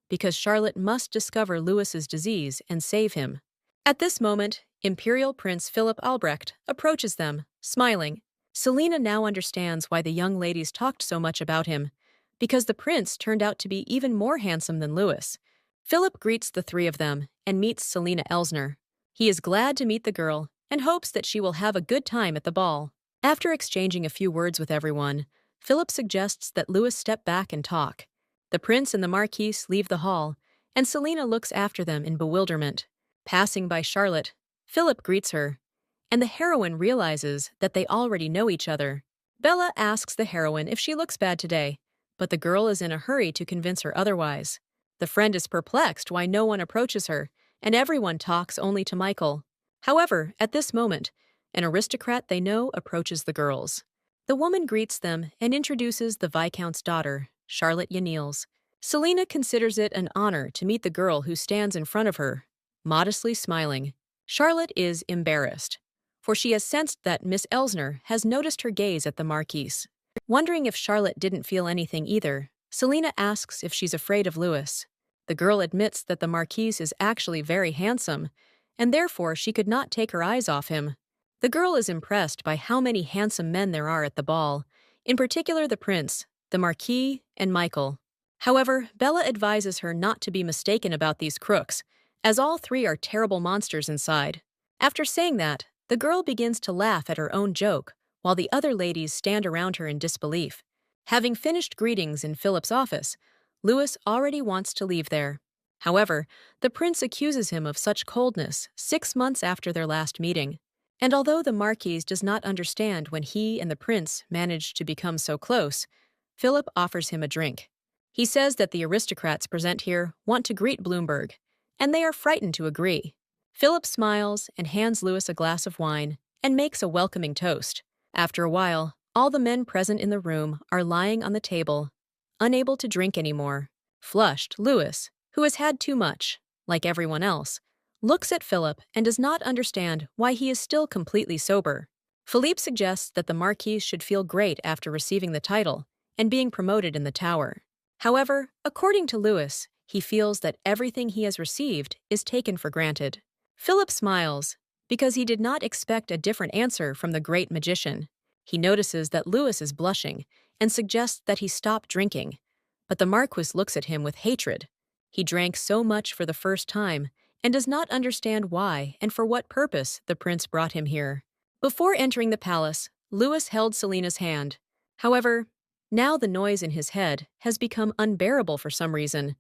because Charlotte must discover Lewis's disease and save him. At this moment, Imperial Prince Philip Albrecht approaches them, smiling. Selena now understands why the young ladies talked so much about him, because the prince turned out to be even more handsome than Lewis. Philip greets the three of them and meets Selena Elsner. He is glad to meet the girl and hopes that she will have a good time at the ball. After exchanging a few words with everyone, Philip suggests that Lewis step back and talk. The prince and the Marquise leave the hall, and Selena looks after them in bewilderment. Passing by Charlotte, Philip greets her, and the heroine realizes that they already know each other. Bella asks the heroine if she looks bad today, but the girl is in a hurry to convince her otherwise. The friend is perplexed why no one approaches her, and everyone talks only to Michael. However, at this moment, an aristocrat they know approaches the girls. The woman greets them and introduces the Viscount's daughter, Charlotte Yaniles. Selena considers it an honor to meet the girl who stands in front of her, modestly smiling. Charlotte is embarrassed, for she has sensed that Miss Elsner has noticed her gaze at the Marquise. Wondering if Charlotte didn't feel anything either, Selena asks if she's afraid of Lewis. The girl admits that the Marquise is actually very handsome, and therefore she could not take her eyes off him. The girl is impressed by how many handsome men there are at the ball, in particular the prince, the Marquis, and Michael. However, Bella advises her not to be mistaken about these crooks, as all three are terrible monsters inside. After saying that, the girl begins to laugh at her own joke, while the other ladies stand around her in disbelief. Having finished greetings in Philip's office, Louis already wants to leave there. However, the prince accuses him of such coldness 6 months after their last meeting. And although the Marquis does not understand when he and the prince managed to become so close, Philip offers him a drink. He says that the aristocrats present here want to greet Bloomberg, and they are frightened to agree. Philip smiles and hands Louis a glass of wine and makes a welcoming toast. After a while, all the men present in the room are lying on the table, unable to drink anymore. Flushed, Louis, who has had too much, like everyone else, looks at Philip and does not understand why he is still completely sober. Philippe suggests that the Marquis should feel great after receiving the title and being promoted in the tower. However, according to Louis, he feels that everything he has received is taken for granted. Philip smiles, because he did not expect a different answer from the great magician. He notices that Louis is blushing and suggests that he stop drinking, but the Marquis looks at him with hatred. He drank so much for the first time and does not understand why and for what purpose the prince brought him here. Before entering the palace, Louis held Selina's hand. However, now the noise in his head has become unbearable for some reason,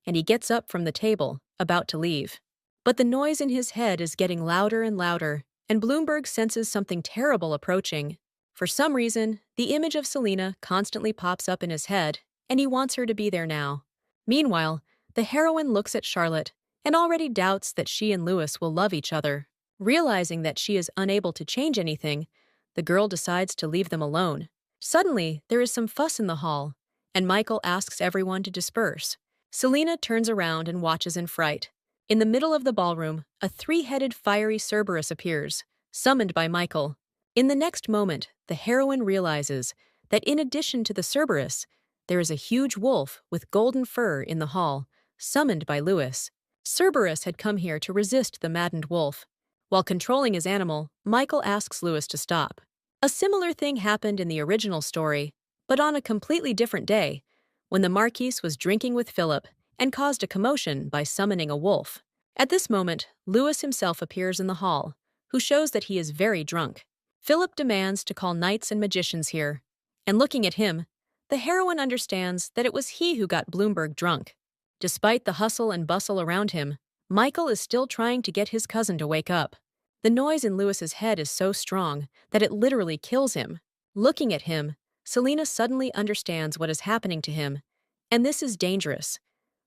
and he gets up from the table, about to leave. But the noise in his head is getting louder and louder, and Bloomberg senses something terrible approaching. For some reason, the image of Selina constantly pops up in his head, and he wants her to be there now. Meanwhile, the heroine looks at Charlotte and already doubts that she and Louis will love each other. Realizing that she is unable to change anything, the girl decides to leave them alone. Suddenly, there is some fuss in the hall, and Michael asks everyone to disperse. Selina turns around and watches in fright. In the middle of the ballroom, a three-headed fiery Cerberus appears, summoned by Michael. In the next moment, the heroine realizes that in addition to the Cerberus, there is a huge wolf with golden fur in the hall, summoned by Louis. Cerberus had come here to resist the maddened wolf. While controlling his animal, Michael asks Louis to stop. A similar thing happened in the original story, but on a completely different day, when the Marquis was drinking with Philip and caused a commotion by summoning a wolf. At this moment, Louis himself appears in the hall, who shows that he is very drunk. Philip demands to call knights and magicians here, and looking at him, the heroine understands that it was he who got Bloomberg drunk. Despite the hustle and bustle around him, Michael is still trying to get his cousin to wake up. The noise in Louis's head is so strong that it literally kills him. Looking at him, Selina suddenly understands what is happening to him, and this is dangerous,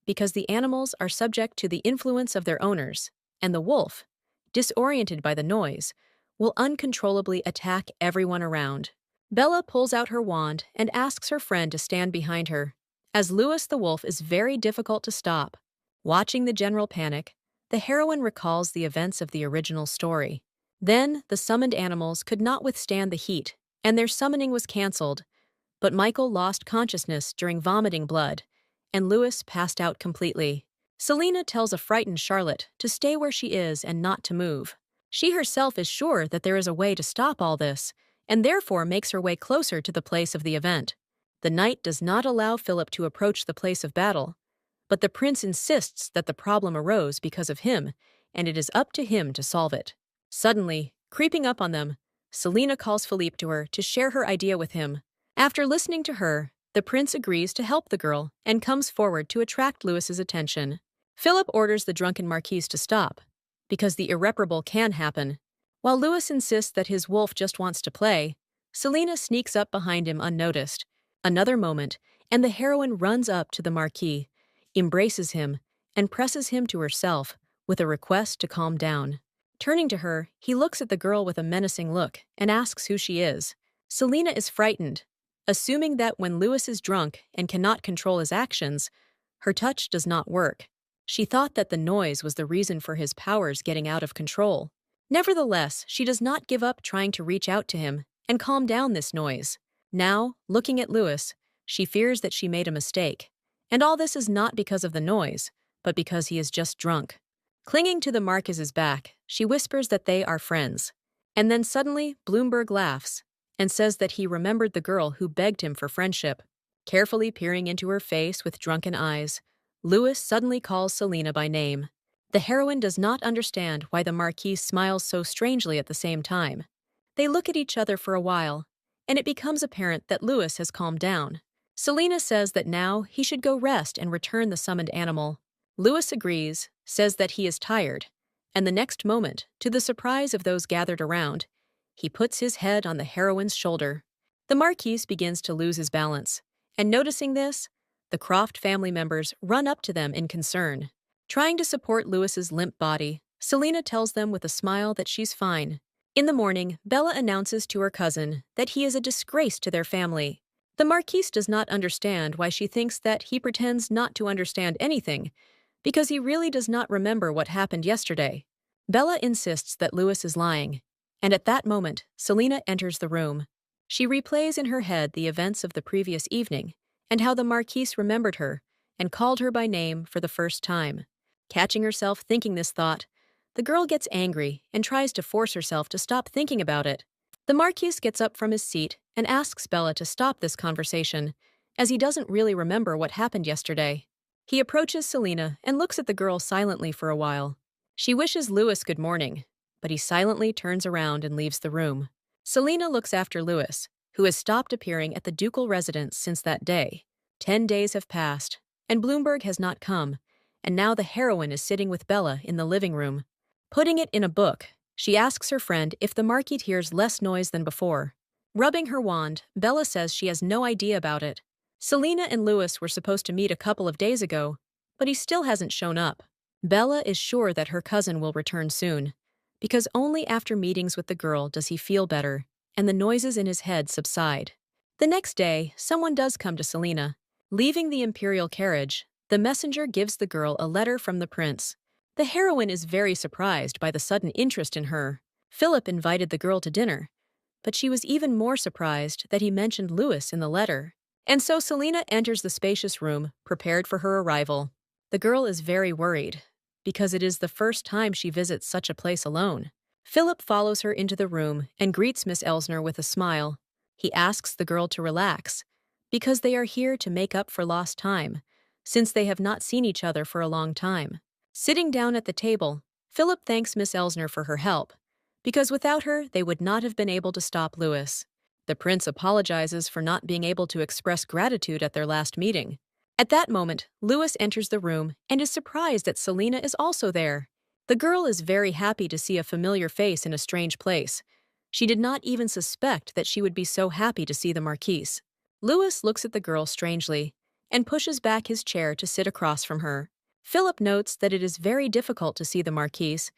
because the animals are subject to the influence of their owners, and the wolf, disoriented by the noise, will uncontrollably attack everyone around. Bella pulls out her wand and asks her friend to stand behind her, as Louis the wolf is very difficult to stop. Watching the general panic, the heroine recalls the events of the original story. Then, the summoned animals could not withstand the heat, and their summoning was cancelled, but Michael lost consciousness during vomiting blood, and Louis passed out completely. Selina tells a frightened Charlotte to stay where she is and not to move. She herself is sure that there is a way to stop all this, and therefore makes her way closer to the place of the event. The knight does not allow Philip to approach the place of battle, but the prince insists that the problem arose because of him, and it is up to him to solve it. Suddenly, creeping up on them, Selina calls Philippe to her to share her idea with him. After listening to her, the prince agrees to help the girl and comes forward to attract Louis's attention. Philip orders the drunken Marquis to stop, because the irreparable can happen. While Louis insists that his wolf just wants to play, Selina sneaks up behind him unnoticed. Another moment, and the heroine runs up to the Marquis, embraces him, and presses him to herself with a request to calm down. Turning to her, he looks at the girl with a menacing look and asks who she is. Selina is frightened, assuming that when Louis is drunk and cannot control his actions, her touch does not work. She thought that the noise was the reason for his powers getting out of control. Nevertheless, she does not give up trying to reach out to him and calm down this noise. Now, looking at Louis, she fears that she made a mistake. And all this is not because of the noise, but because he is just drunk. Clinging to the Marquis's back, she whispers that they are friends. And then suddenly, Bloomberg laughs, and says that he remembered the girl who begged him for friendship. Carefully peering into her face with drunken eyes, Lewis suddenly calls Selena by name. The heroine does not understand why the Marquise smiles so strangely at the same time. They look at each other for a while, and it becomes apparent that Lewis has calmed down. Selena says that now he should go rest and return the summoned animal. Lewis agrees, says that he is tired, and the next moment, to the surprise of those gathered around, he puts his head on the heroine's shoulder. The Marquise begins to lose his balance, and noticing this, the Croft family members run up to them in concern. Trying to support Lewis's limp body, Selena tells them with a smile that she's fine. In the morning, Bella announces to her cousin that he is a disgrace to their family. The Marquise does not understand why she thinks that he pretends not to understand anything, because he really does not remember what happened yesterday. Bella insists that Lewis is lying, and at that moment, Selena enters the room. She replays in her head the events of the previous evening and how the Marquise remembered her and called her by name for the first time. Catching herself thinking this thought, the girl gets angry and tries to force herself to stop thinking about it. The Marquise gets up from his seat and asks Bella to stop this conversation, as he doesn't really remember what happened yesterday. He approaches Selena and looks at the girl silently for a while. She wishes Lewis good morning, but he silently turns around and leaves the room. Selena looks after Lewis, who has stopped appearing at the ducal residence since that day. 10 days have passed, and Bloomberg has not come, and now the heroine is sitting with Bella in the living room. Putting it in a book, she asks her friend if the Marquis hears less noise than before. Rubbing her wand, Bella says she has no idea about it. Selena and Lewis were supposed to meet a couple of days ago, but he still hasn't shown up. Bella is sure that her cousin will return soon, because only after meetings with the girl does he feel better, and the noises in his head subside. The next day, someone does come to Selena. Leaving the imperial carriage, the messenger gives the girl a letter from the prince. The heroine is very surprised by the sudden interest in her. Philip invited the girl to dinner, but she was even more surprised that he mentioned Lewis in the letter. And so Selena enters the spacious room, prepared for her arrival. The girl is very worried, because it is the first time she visits such a place alone. Philip follows her into the room and greets Miss Elsner with a smile. He asks the girl to relax, because they are here to make up for lost time, since they have not seen each other for a long time. Sitting down at the table, Philip thanks Miss Elsner for her help, because without her they would not have been able to stop Lewis. The prince apologizes for not being able to express gratitude at their last meeting. At that moment, Lewis enters the room and is surprised that Selena is also there. The girl is very happy to see a familiar face in a strange place. She did not even suspect that she would be so happy to see the Marquise. Lewis looks at the girl strangely and pushes back his chair to sit across from her. Philip notes that it is very difficult to see the Marquise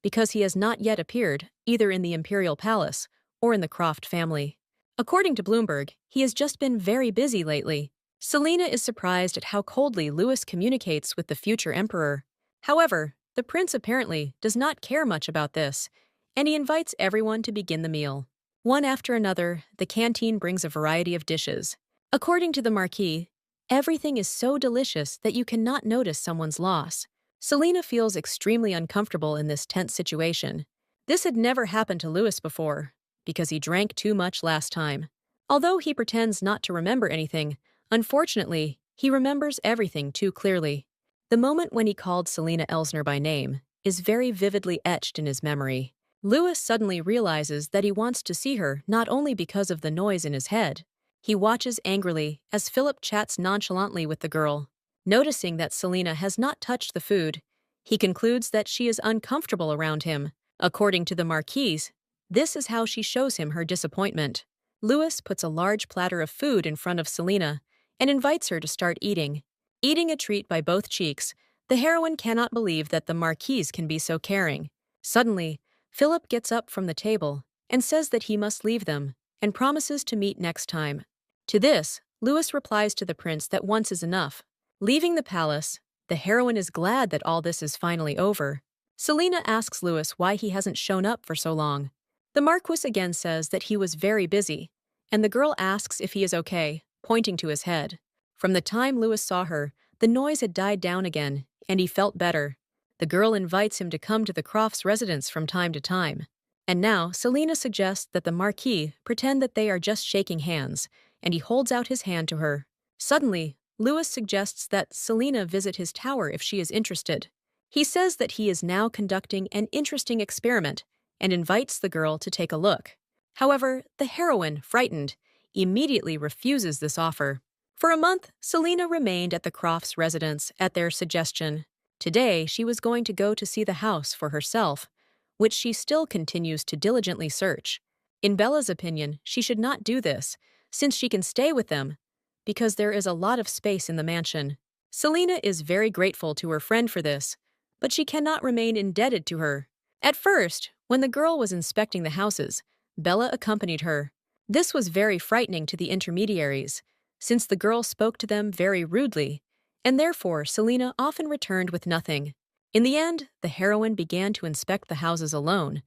because he has not yet appeared either in the imperial palace or in the Croft family. According to Bloomberg, he has just been very busy lately. Selena is surprised at how coldly Lewis communicates with the future emperor. However, the prince apparently does not care much about this, and he invites everyone to begin the meal. One after another, the canteen brings a variety of dishes. According to the Marquis, everything is so delicious that you cannot notice someone's loss. Selena feels extremely uncomfortable in this tense situation. This had never happened to Lewis before, because he drank too much last time. Although he pretends not to remember anything, unfortunately, he remembers everything too clearly. The moment when he called Selena Elsner by name is very vividly etched in his memory. Lewis suddenly realizes that he wants to see her not only because of the noise in his head. He watches angrily as Philip chats nonchalantly with the girl. Noticing that Selena has not touched the food, he concludes that she is uncomfortable around him. According to the Marquise, this is how she shows him her disappointment. Lewis puts a large platter of food in front of Selena and invites her to start eating. Eating a treat by both cheeks, the heroine cannot believe that the Marquise can be so caring. Suddenly, Philip gets up from the table and says that he must leave them and promises to meet next time. To this, Lewis replies to the prince that once is enough. Leaving the palace, the heroine is glad that all this is finally over. Selena asks Lewis why he hasn't shown up for so long. The Marquis again says that he was very busy, and the girl asks if he is okay, pointing to his head. From the time Lewis saw her, the noise had died down again, and he felt better. The girl invites him to come to the Crofts' residence from time to time. And now, Selena suggests that the Marquis pretend that they are just shaking hands, and he holds out his hand to her. Suddenly, Lewis suggests that Selena visit his tower if she is interested. He says that he is now conducting an interesting experiment and invites the girl to take a look. However, the heroine, frightened, immediately refuses this offer. For a month, Selena remained at the Crofts' residence at their suggestion. Today, she was going to go to see the house for herself, which she still continues to diligently search. In Bella's opinion, she should not do this, since she can stay with them, because there is a lot of space in the mansion. Selena is very grateful to her friend for this, but she cannot remain indebted to her. At first, when the girl was inspecting the houses, Bella accompanied her. This was very frightening to the intermediaries, since the girl spoke to them very rudely, and therefore Selena often returned with nothing. In the end, the heroine began to inspect the houses alone,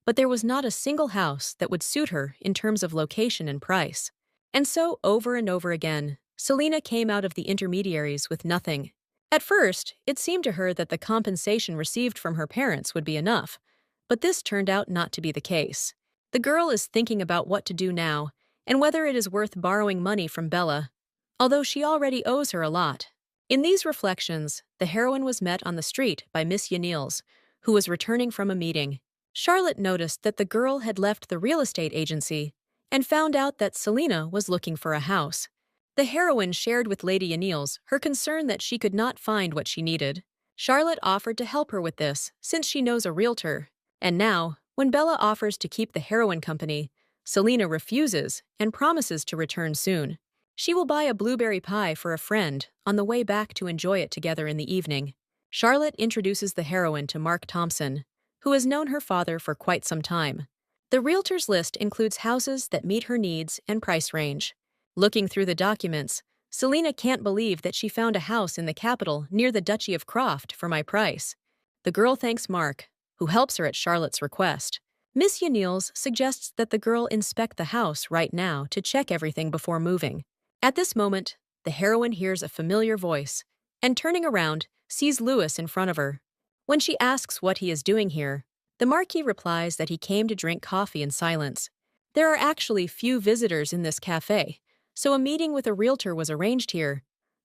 but there was not a single house that would suit her in terms of location and price. And so, over and over again, Selena came out of the intermediaries with nothing. At first, it seemed to her that the compensation received from her parents would be enough, but this turned out not to be the case. The girl is thinking about what to do now, and whether it is worth borrowing money from Bella, although she already owes her a lot. In these reflections, the heroine was met on the street by Miss Yanils, who was returning from a meeting. Charlotte noticed that the girl had left the real estate agency and found out that Selena was looking for a house. The heroine shared with Lady Yanils her concern that she could not find what she needed. Charlotte offered to help her with this, since she knows a realtor. And now, when Bella offers to keep the heroine company, Selena refuses and promises to return soon. She will buy a blueberry pie for a friend on the way back to enjoy it together in the evening. Charlotte introduces the heroine to Mark Thompson, who has known her father for quite some time. The realtor's list includes houses that meet her needs and price range. Looking through the documents, Selena can't believe that she found a house in the capital near the Duchy of Croft for my price. The girl thanks Mark, who helps her at Charlotte's request. Miss Yanils suggests that the girl inspect the house right now to check everything before moving. At this moment, the heroine hears a familiar voice, and turning around, sees Lewis in front of her. When she asks what he is doing here, the Marquis replies that he came to drink coffee in silence. There are actually few visitors in this cafe, so a meeting with a realtor was arranged here.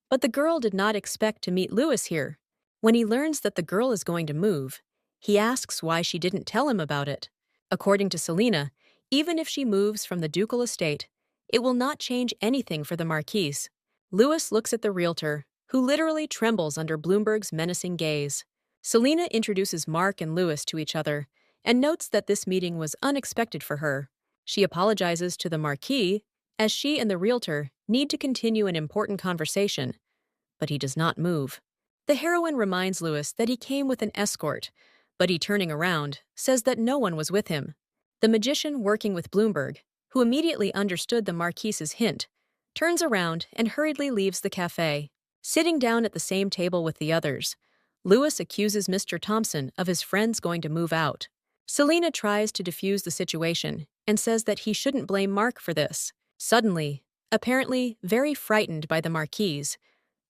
But the girl did not expect to meet Lewis here. When he learns that the girl is going to move, he asks why she didn't tell him about it. According to Selena, even if she moves from the ducal estate, it will not change anything for the Marquise. Lewis looks at the realtor, who literally trembles under Bloomberg's menacing gaze. Selena introduces Mark and Lewis to each other and notes that this meeting was unexpected for her. She apologizes to the Marquis, as she and the realtor need to continue an important conversation, but he does not move. The heroine reminds Lewis that he came with an escort, but he, turning around, says that no one was with him. The magician working with Bloomberg, who immediately understood the Marquise's hint, turns around and hurriedly leaves the cafe. Sitting down at the same table with the others, Lewis accuses Mr. Thompson of his friends going to move out. Selena tries to defuse the situation and says that he shouldn't blame Mark for this. Suddenly, apparently very frightened by the Marquise,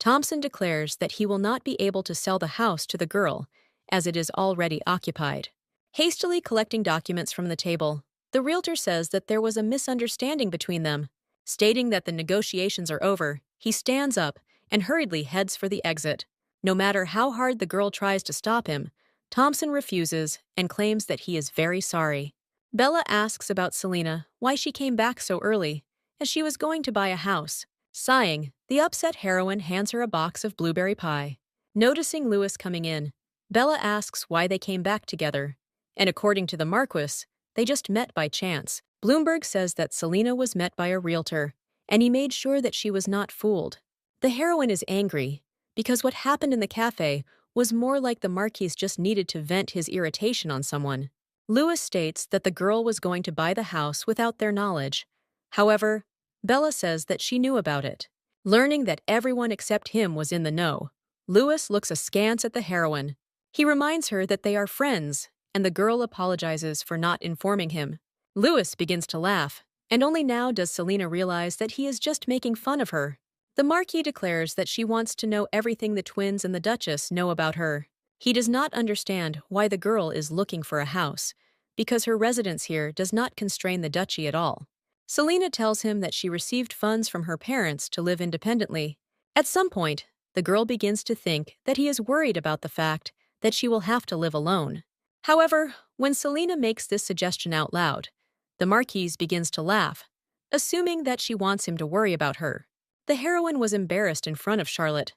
Thompson declares that he will not be able to sell the house to the girl, as it is already occupied. Hastily collecting documents from the table, the realtor says that there was a misunderstanding between them. Stating that the negotiations are over, he stands up and hurriedly heads for the exit. No matter how hard the girl tries to stop him, Thompson refuses and claims that he is very sorry. Bella asks about Selena, why she came back so early, as she was going to buy a house. Sighing, the upset heroine hands her a box of blueberry pie. Noticing Lewis coming in, Bella asks why they came back together, and according to the Marquis, they just met by chance. Bloomberg says that Selena was met by a realtor, and he made sure that she was not fooled. The heroine is angry, because what happened in the cafe was more like the Marquis just needed to vent his irritation on someone. Lewis states that the girl was going to buy the house without their knowledge. However, Bella says that she knew about it. Learning that everyone except him was in the know, Lewis looks askance at the heroine. He reminds her that they are friends, and the girl apologizes for not informing him. Lewis begins to laugh, and only now does Selena realize that he is just making fun of her. The Marquis declares that she wants to know everything the twins and the Duchess know about her. He does not understand why the girl is looking for a house, because her residence here does not constrain the duchy at all. Selena tells him that she received funds from her parents to live independently. At some point, the girl begins to think that he is worried about the fact that she will have to live alone. However, when Selena makes this suggestion out loud, the Marquise begins to laugh, assuming that she wants him to worry about her. The heroine was embarrassed in front of Charlotte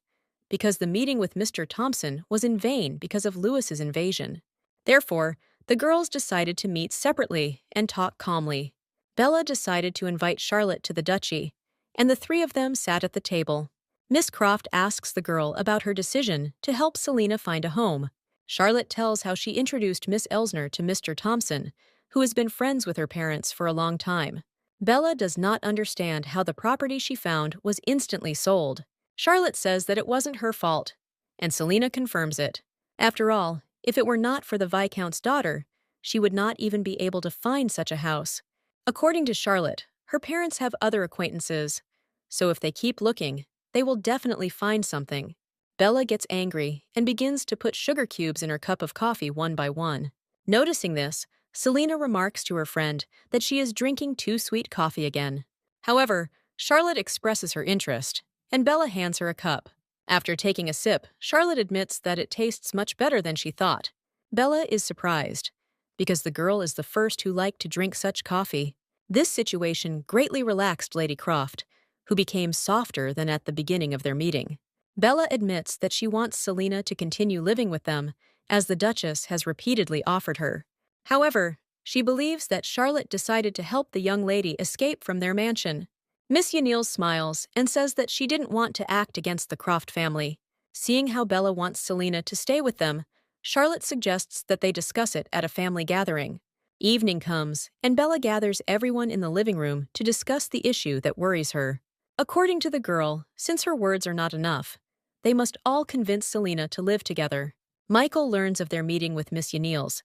because the meeting with Mr. Thompson was in vain because of Lewis's invasion. Therefore, the girls decided to meet separately and talk calmly. Bella decided to invite Charlotte to the duchy, and the three of them sat at the table. Miss Croft asks the girl about her decision to help Selena find a home. Charlotte tells how she introduced Miss Elsner to Mr. Thompson, who has been friends with her parents for a long time. Bella does not understand how the property she found was instantly sold. Charlotte says that it wasn't her fault, and Selena confirms it. After all, if it were not for the Viscount's daughter, she would not even be able to find such a house. According to Charlotte, her parents have other acquaintances, so if they keep looking, they will definitely find something. Bella gets angry and begins to put sugar cubes in her cup of coffee one by one. Noticing this, Selena remarks to her friend that she is drinking too sweet coffee again. However, Charlotte expresses her interest, and Bella hands her a cup. After taking a sip, Charlotte admits that it tastes much better than she thought. Bella is surprised, because the girl is the first who liked to drink such coffee. This situation greatly relaxed Lady Croft, who became softer than at the beginning of their meeting. Bella admits that she wants Selena to continue living with them, as the Duchess has repeatedly offered her. However, she believes that Charlotte decided to help the young lady escape from their mansion. Miss Yanil smiles and says that she didn't want to act against the Croft family. Seeing how Bella wants Selena to stay with them, Charlotte suggests that they discuss it at a family gathering. Evening comes, and Bella gathers everyone in the living room to discuss the issue that worries her. According to the girl, since her words are not enough, they must all convince Selena to live together. Michael learns of their meeting with Miss Yanil's,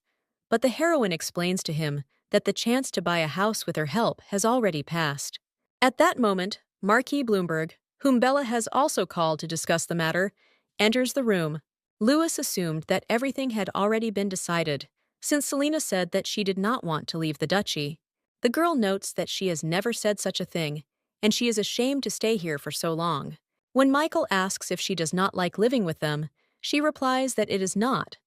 but the heroine explains to him that the chance to buy a house with her help has already passed. At that moment, Marquis Bloomberg, whom Bella has also called to discuss the matter, enters the room. Lewis assumed that everything had already been decided, since Selena said that she did not want to leave the duchy. The girl notes that she has never said such a thing, and she is ashamed to stay here for so long. When Michael asks if she does not like living with them, she replies that it is not,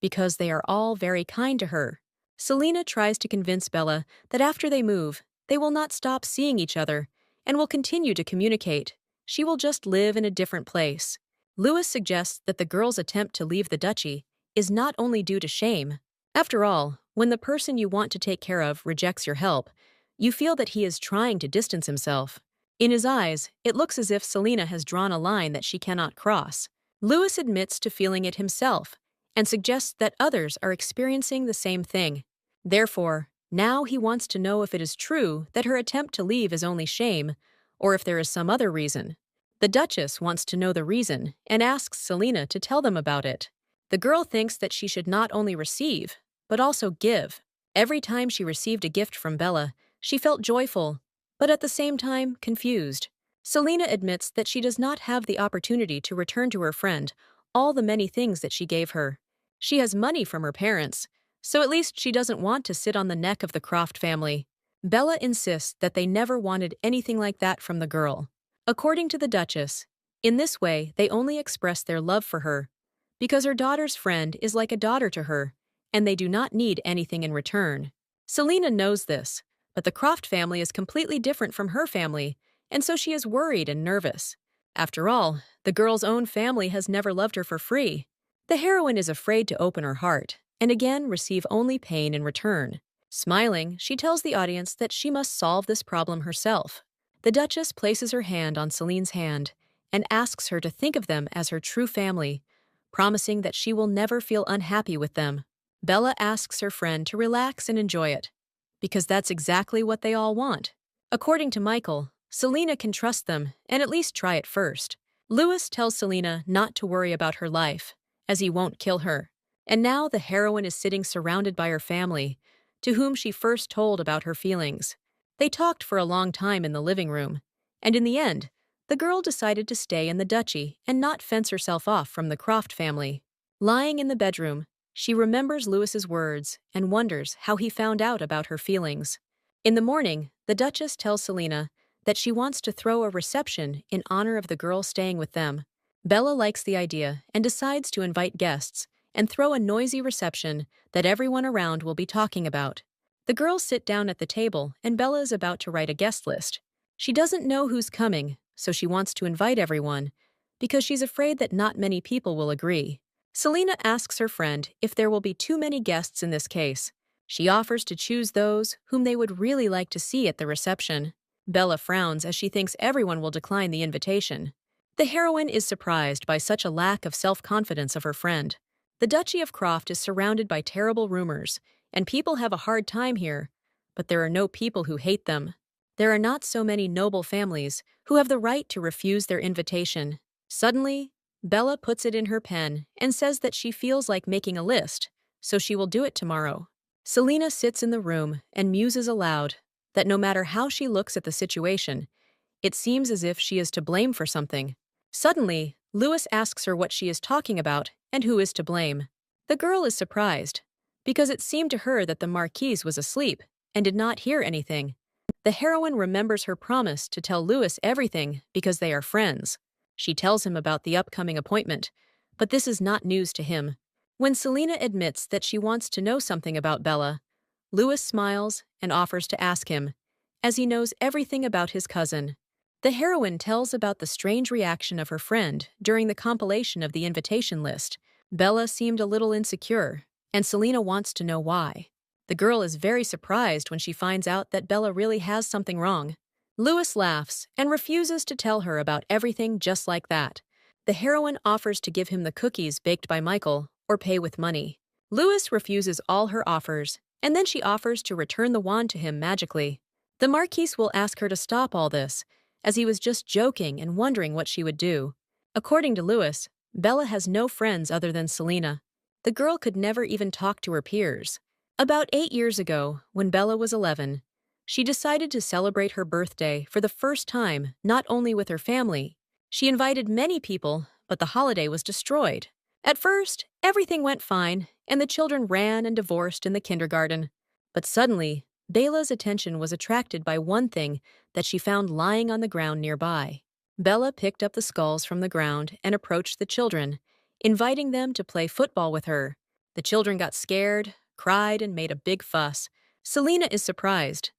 because they are all very kind to her. Selena tries to convince Bella that after they move, they will not stop seeing each other and will continue to communicate. She will just live in a different place. Lewis suggests that the girl's attempt to leave the duchy is not only due to shame. After all, when the person you want to take care of rejects your help, you feel that he is trying to distance himself. In his eyes, it looks as if Selena has drawn a line that she cannot cross. Lewis admits to feeling it himself and suggests that others are experiencing the same thing. Therefore, now he wants to know if it is true that her attempt to leave is only shame, or if there is some other reason. The Duchess wants to know the reason and asks Selena to tell them about it. The girl thinks that she should not only receive, but also give. Every time she received a gift from Bella, she felt joyful, but at the same time confused. Selena admits that she does not have the opportunity to return to her friend all the many things that she gave her. She has money from her parents, so at least she doesn't want to sit on the neck of the Croft family. Bella insists that they never wanted anything like that from the girl. According to the Duchess, in this way they only express their love for her, because her daughter's friend is like a daughter to her, and they do not need anything in return. Selena knows this, but the Croft family is completely different from her family, and so she is worried and nervous. After all, the girl's own family has never loved her for free. The heroine is afraid to open her heart, and again receive only pain in return. Smiling, she tells the audience that she must solve this problem herself. The Duchess places her hand on Celine's hand and asks her to think of them as her true family, promising that she will never feel unhappy with them. Bella asks her friend to relax and enjoy it, because that's exactly what they all want. According to Michael, Selena can trust them and at least try it first. Lewis tells Selena not to worry about her life, as he won't kill her. And now the heroine is sitting surrounded by her family, to whom she first told about her feelings. They talked for a long time in the living room, and in the end, the girl decided to stay in the duchy and not fence herself off from the Croft family. Lying in the bedroom, She remembers Louis's words and wonders how he found out about her feelings. In the morning, the Duchess tells Selena that she wants to throw a reception in honor of the girl staying with them. Bella likes the idea and decides to invite guests and throw a noisy reception that everyone around will be talking about. The girls sit down at the table and Bella is about to write a guest list. She doesn't know who's coming, so she wants to invite everyone because she's afraid that not many people will agree. Selena asks her friend if there will be too many guests in this case. She offers to choose those whom they would really like to see at the reception. Bella frowns as she thinks everyone will decline the invitation. The heroine is surprised by such a lack of self-confidence of her friend. The Duchy of Croft is surrounded by terrible rumors, and people have a hard time here, but there are no people who hate them. There are not so many noble families who have the right to refuse their invitation. Suddenly, Bella puts it in her pen and says that she feels like making a list, so she will do it tomorrow. Selena sits in the room and muses aloud that no matter how she looks at the situation, it seems as if she is to blame for something. Suddenly, Louis asks her what she is talking about and who is to blame. The girl is surprised, because it seemed to her that the Marquise was asleep and did not hear anything. The heroine remembers her promise to tell Louis everything because they are friends. She tells him about the upcoming appointment, but this is not news to him. When Selena admits that she wants to know something about Bella, Louis smiles and offers to ask him, as he knows everything about his cousin. The heroine tells about the strange reaction of her friend during the compilation of the invitation list. Bella seemed a little insecure, and Selena wants to know why. The girl is very surprised when she finds out that Bella really has something wrong. Louis laughs and refuses to tell her about everything just like that. The heroine offers to give him the cookies baked by Michael or pay with money. Louis refuses all her offers, and then she offers to return the wand to him magically. The Marquise will ask her to stop all this, as he was just joking and wondering what she would do. According to Louis, Bella has no friends other than Selena. The girl could never even talk to her peers. About 8 years ago, when Bella was 11, she decided to celebrate her birthday for the first time, not only with her family. She invited many people, but the holiday was destroyed. At first, everything went fine, and the children ran and divorced in the kindergarten. But suddenly, Bella's attention was attracted by one thing that she found lying on the ground nearby. Bella picked up the skulls from the ground and approached the children, inviting them to play football with her. The children got scared, cried, and made a big fuss. Selena is surprised,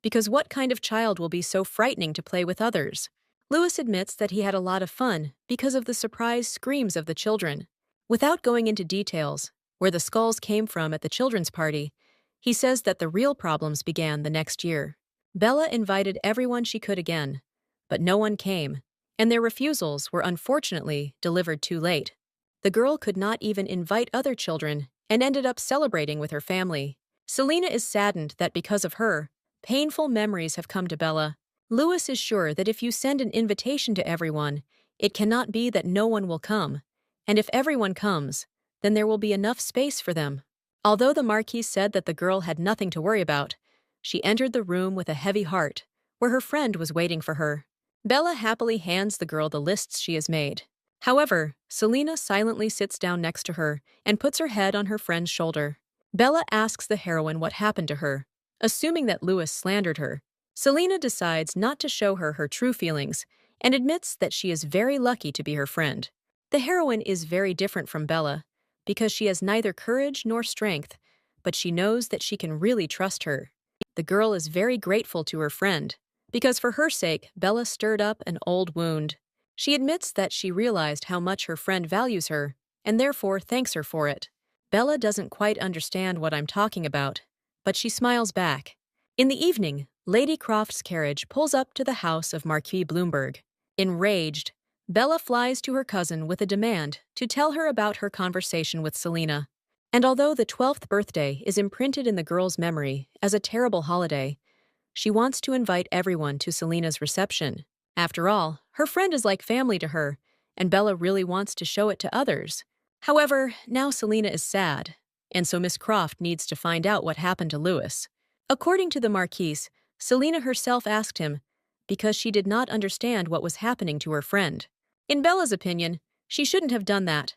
because what kind of child will be so frightening to play with others? Louis admits that he had a lot of fun because of the surprised screams of the children. Without going into details, where the skulls came from at the children's party, he says that the real problems began the next year. Bella invited everyone she could again, but no one came, and their refusals were unfortunately delivered too late. The girl could not even invite other children and ended up celebrating with her family. Selena is saddened that because of her, painful memories have come to Bella. Louis is sure that if you send an invitation to everyone, it cannot be that no one will come, and if everyone comes, then there will be enough space for them. Although the Marquise said that the girl had nothing to worry about, she entered the room with a heavy heart, where her friend was waiting for her. Bella happily hands the girl the lists she has made. However, Selena silently sits down next to her and puts her head on her friend's shoulder. Bella asks the heroine what happened to her, assuming that Louis slandered her. Selena decides not to show her her true feelings and admits that she is very lucky to be her friend. The heroine is very different from Bella, because she has neither courage nor strength, but she knows that she can really trust her. The girl is very grateful to her friend, because for her sake, Bella stirred up an old wound. She admits that she realized how much her friend values her, and therefore thanks her for it. Bella doesn't quite understand what I'm talking about, but she smiles back. In the evening, Lady Croft's carriage pulls up to the house of Marquis Bloomberg. Enraged, Bella flies to her cousin with a demand to tell her about her conversation with Selena. And although the 12th birthday is imprinted in the girl's memory as a terrible holiday, she wants to invite everyone to Selena's reception. After all, her friend is like family to her, and Bella really wants to show it to others. However, now Selena is sad, and so Miss Croft needs to find out what happened to Louis. According to the Marquise, Selena herself asked him because she did not understand what was happening to her friend. In Bella's opinion, she shouldn't have done that,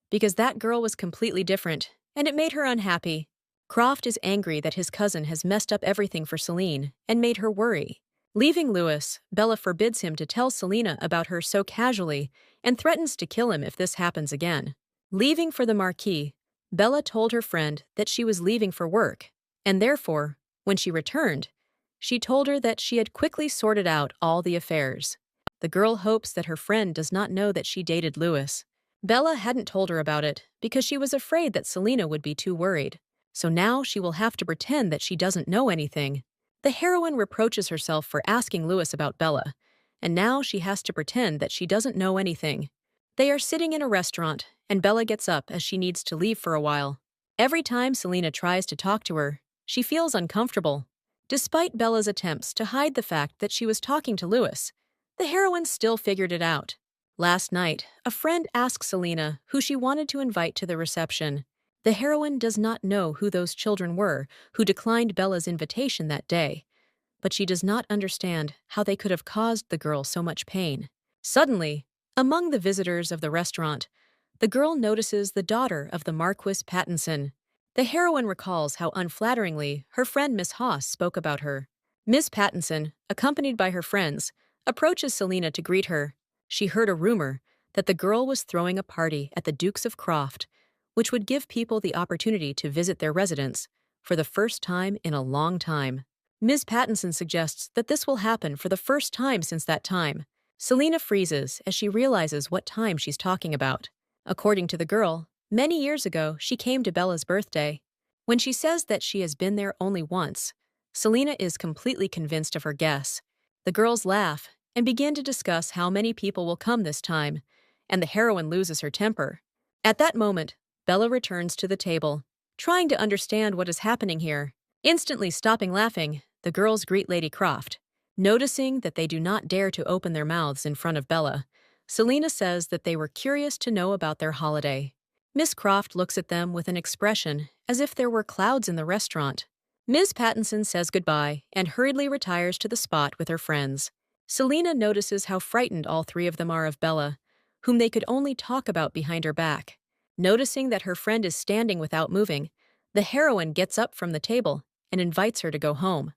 because that girl was completely different, and it made her unhappy. Croft is angry that his cousin has messed up everything for Celine and made her worry. Leaving Lewis, Bella forbids him to tell Selena about her so casually and threatens to kill him if this happens again. Leaving for the marquee, Bella told her friend that she was leaving for work, and therefore, when she returned, she told her that she had quickly sorted out all the affairs. The girl hopes that her friend does not know that she dated Lewis. Bella hadn't told her about it because she was afraid that Selena would be too worried, so now she will have to pretend that she doesn't know anything. The heroine reproaches herself for asking Lewis about Bella, and now she has to pretend that she doesn't know anything. They are sitting in a restaurant, and Bella gets up as she needs to leave for a while. Every time Selena tries to talk to her, she feels uncomfortable. Despite Bella's attempts to hide the fact that she was talking to Lewis, the heroine still figured it out. Last night, a friend asked Selena who she wanted to invite to the reception. The heroine does not know who those children were who declined Bella's invitation that day, but she does not understand how they could have caused the girl so much pain. Suddenly, among the visitors of the restaurant, the girl notices the daughter of the Marquis Pattinson. The heroine recalls how unflatteringly her friend Miss Haas spoke about her. Miss Pattinson, accompanied by her friends, approaches Selena to greet her. She heard a rumor that the girl was throwing a party at the Dukes of Croft, which would give people the opportunity to visit their residence for the first time in a long time. Ms. Pattinson suggests that this will happen for the first time since that time. Selena freezes as she realizes what time she's talking about. According to the girl, many years ago she came to Bella's birthday. When she says that she has been there only once, Selena is completely convinced of her guess. The girls laugh and begin to discuss how many people will come this time, and the heroine loses her temper. At that moment, Bella returns to the table, trying to understand what is happening here. Instantly stopping laughing, the girls greet Lady Croft. Noticing that they do not dare to open their mouths in front of Bella, Selena says that they were curious to know about their holiday. Miss Croft looks at them with an expression as if there were clouds in the restaurant. Ms. Pattinson says goodbye and hurriedly retires to the spot with her friends. Selena notices how frightened all three of them are of Bella, whom they could only talk about behind her back. Noticing that her friend is standing without moving, the heroine gets up from the table and invites her to go home.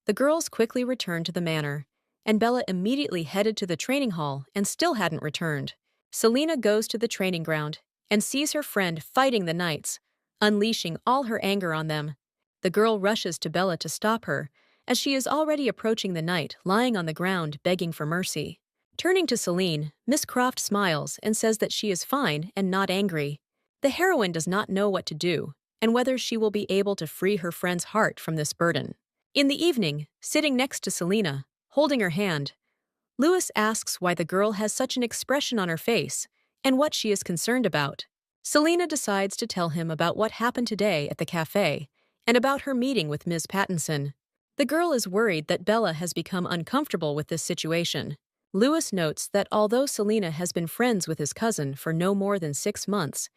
The girls quickly return to the manor, and Bella immediately headed to the training hall and still hadn't returned. Selena goes to the training ground and sees her friend fighting the knights, unleashing all her anger on them. The girl rushes to Bella to stop her, as she is already approaching the knight lying on the ground begging for mercy. Turning to Celine, Miss Croft smiles and says that she is fine and not angry. The heroine does not know what to do, and whether she will be able to free her friend's heart from this burden. In the evening, sitting next to Selena, holding her hand, Lewis asks why the girl has such an expression on her face and what she is concerned about. Selena decides to tell him about what happened today at the cafe and about her meeting with Ms. Pattinson. The girl is worried that Bella has become uncomfortable with this situation. Lewis notes that although Selena has been friends with his cousin for no more than 6 months,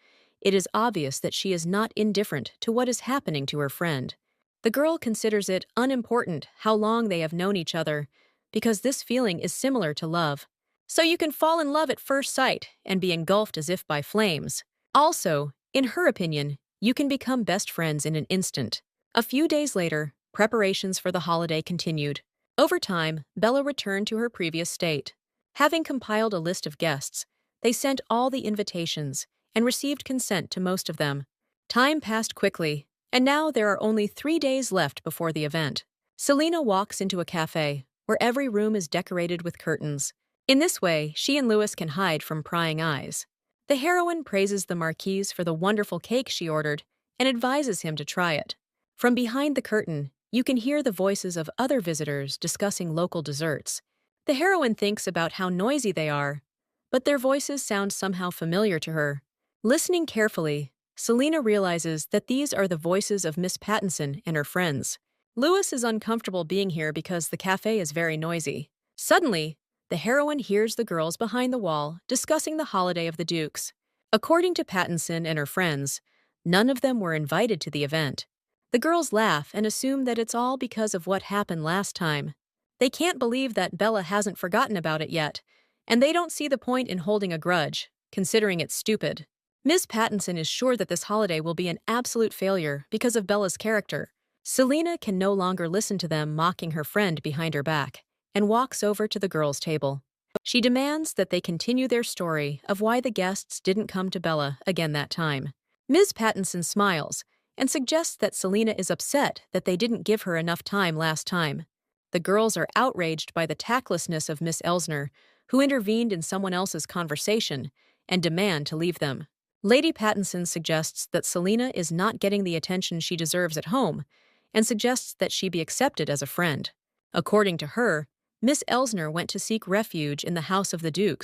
it is obvious that she is not indifferent to what is happening to her friend. The girl considers it unimportant how long they have known each other, because this feeling is similar to love. So you can fall in love at first sight and be engulfed as if by flames. Also, in her opinion, you can become best friends in an instant. A few days later, preparations for the holiday continued. Over time, Bella returned to her previous state. Having compiled a list of guests, they sent all the invitations and received consent to most of them. Time passed quickly, and now there are only 3 days left before the event. Selena walks into a cafe, where every room is decorated with curtains. In this way, she and Lewis can hide from prying eyes. The heroine praises the Marquise for the wonderful cake she ordered and advises him to try it. From behind the curtain, you can hear the voices of other visitors discussing local desserts. The heroine thinks about how noisy they are, but their voices sound somehow familiar to her. Listening carefully, Selena realizes that these are the voices of Miss Pattinson and her friends. Lewis is uncomfortable being here because the cafe is very noisy. Suddenly, the heroine hears the girls behind the wall discussing the holiday of the Dukes. According to Pattinson and her friends, none of them were invited to the event. The girls laugh and assume that it's all because of what happened last time. They can't believe that Bella hasn't forgotten about it yet, and they don't see the point in holding a grudge, considering it stupid. Ms. Pattinson is sure that this holiday will be an absolute failure because of Bella's character. Selena can no longer listen to them mocking her friend behind her back and walks over to the girls' table. She demands that they continue their story of why the guests didn't come to Bella again that time. Ms. Pattinson smiles and suggests that Selena is upset that they didn't give her enough time last time. The girls are outraged by the tactlessness of Miss Elsner, who intervened in someone else's conversation, and demand to leave them. Lady Pattinson suggests that Selena is not getting the attention she deserves at home, and suggests that she be accepted as a friend. According to her, Miss Elsner went to seek refuge in the House of the Dukes,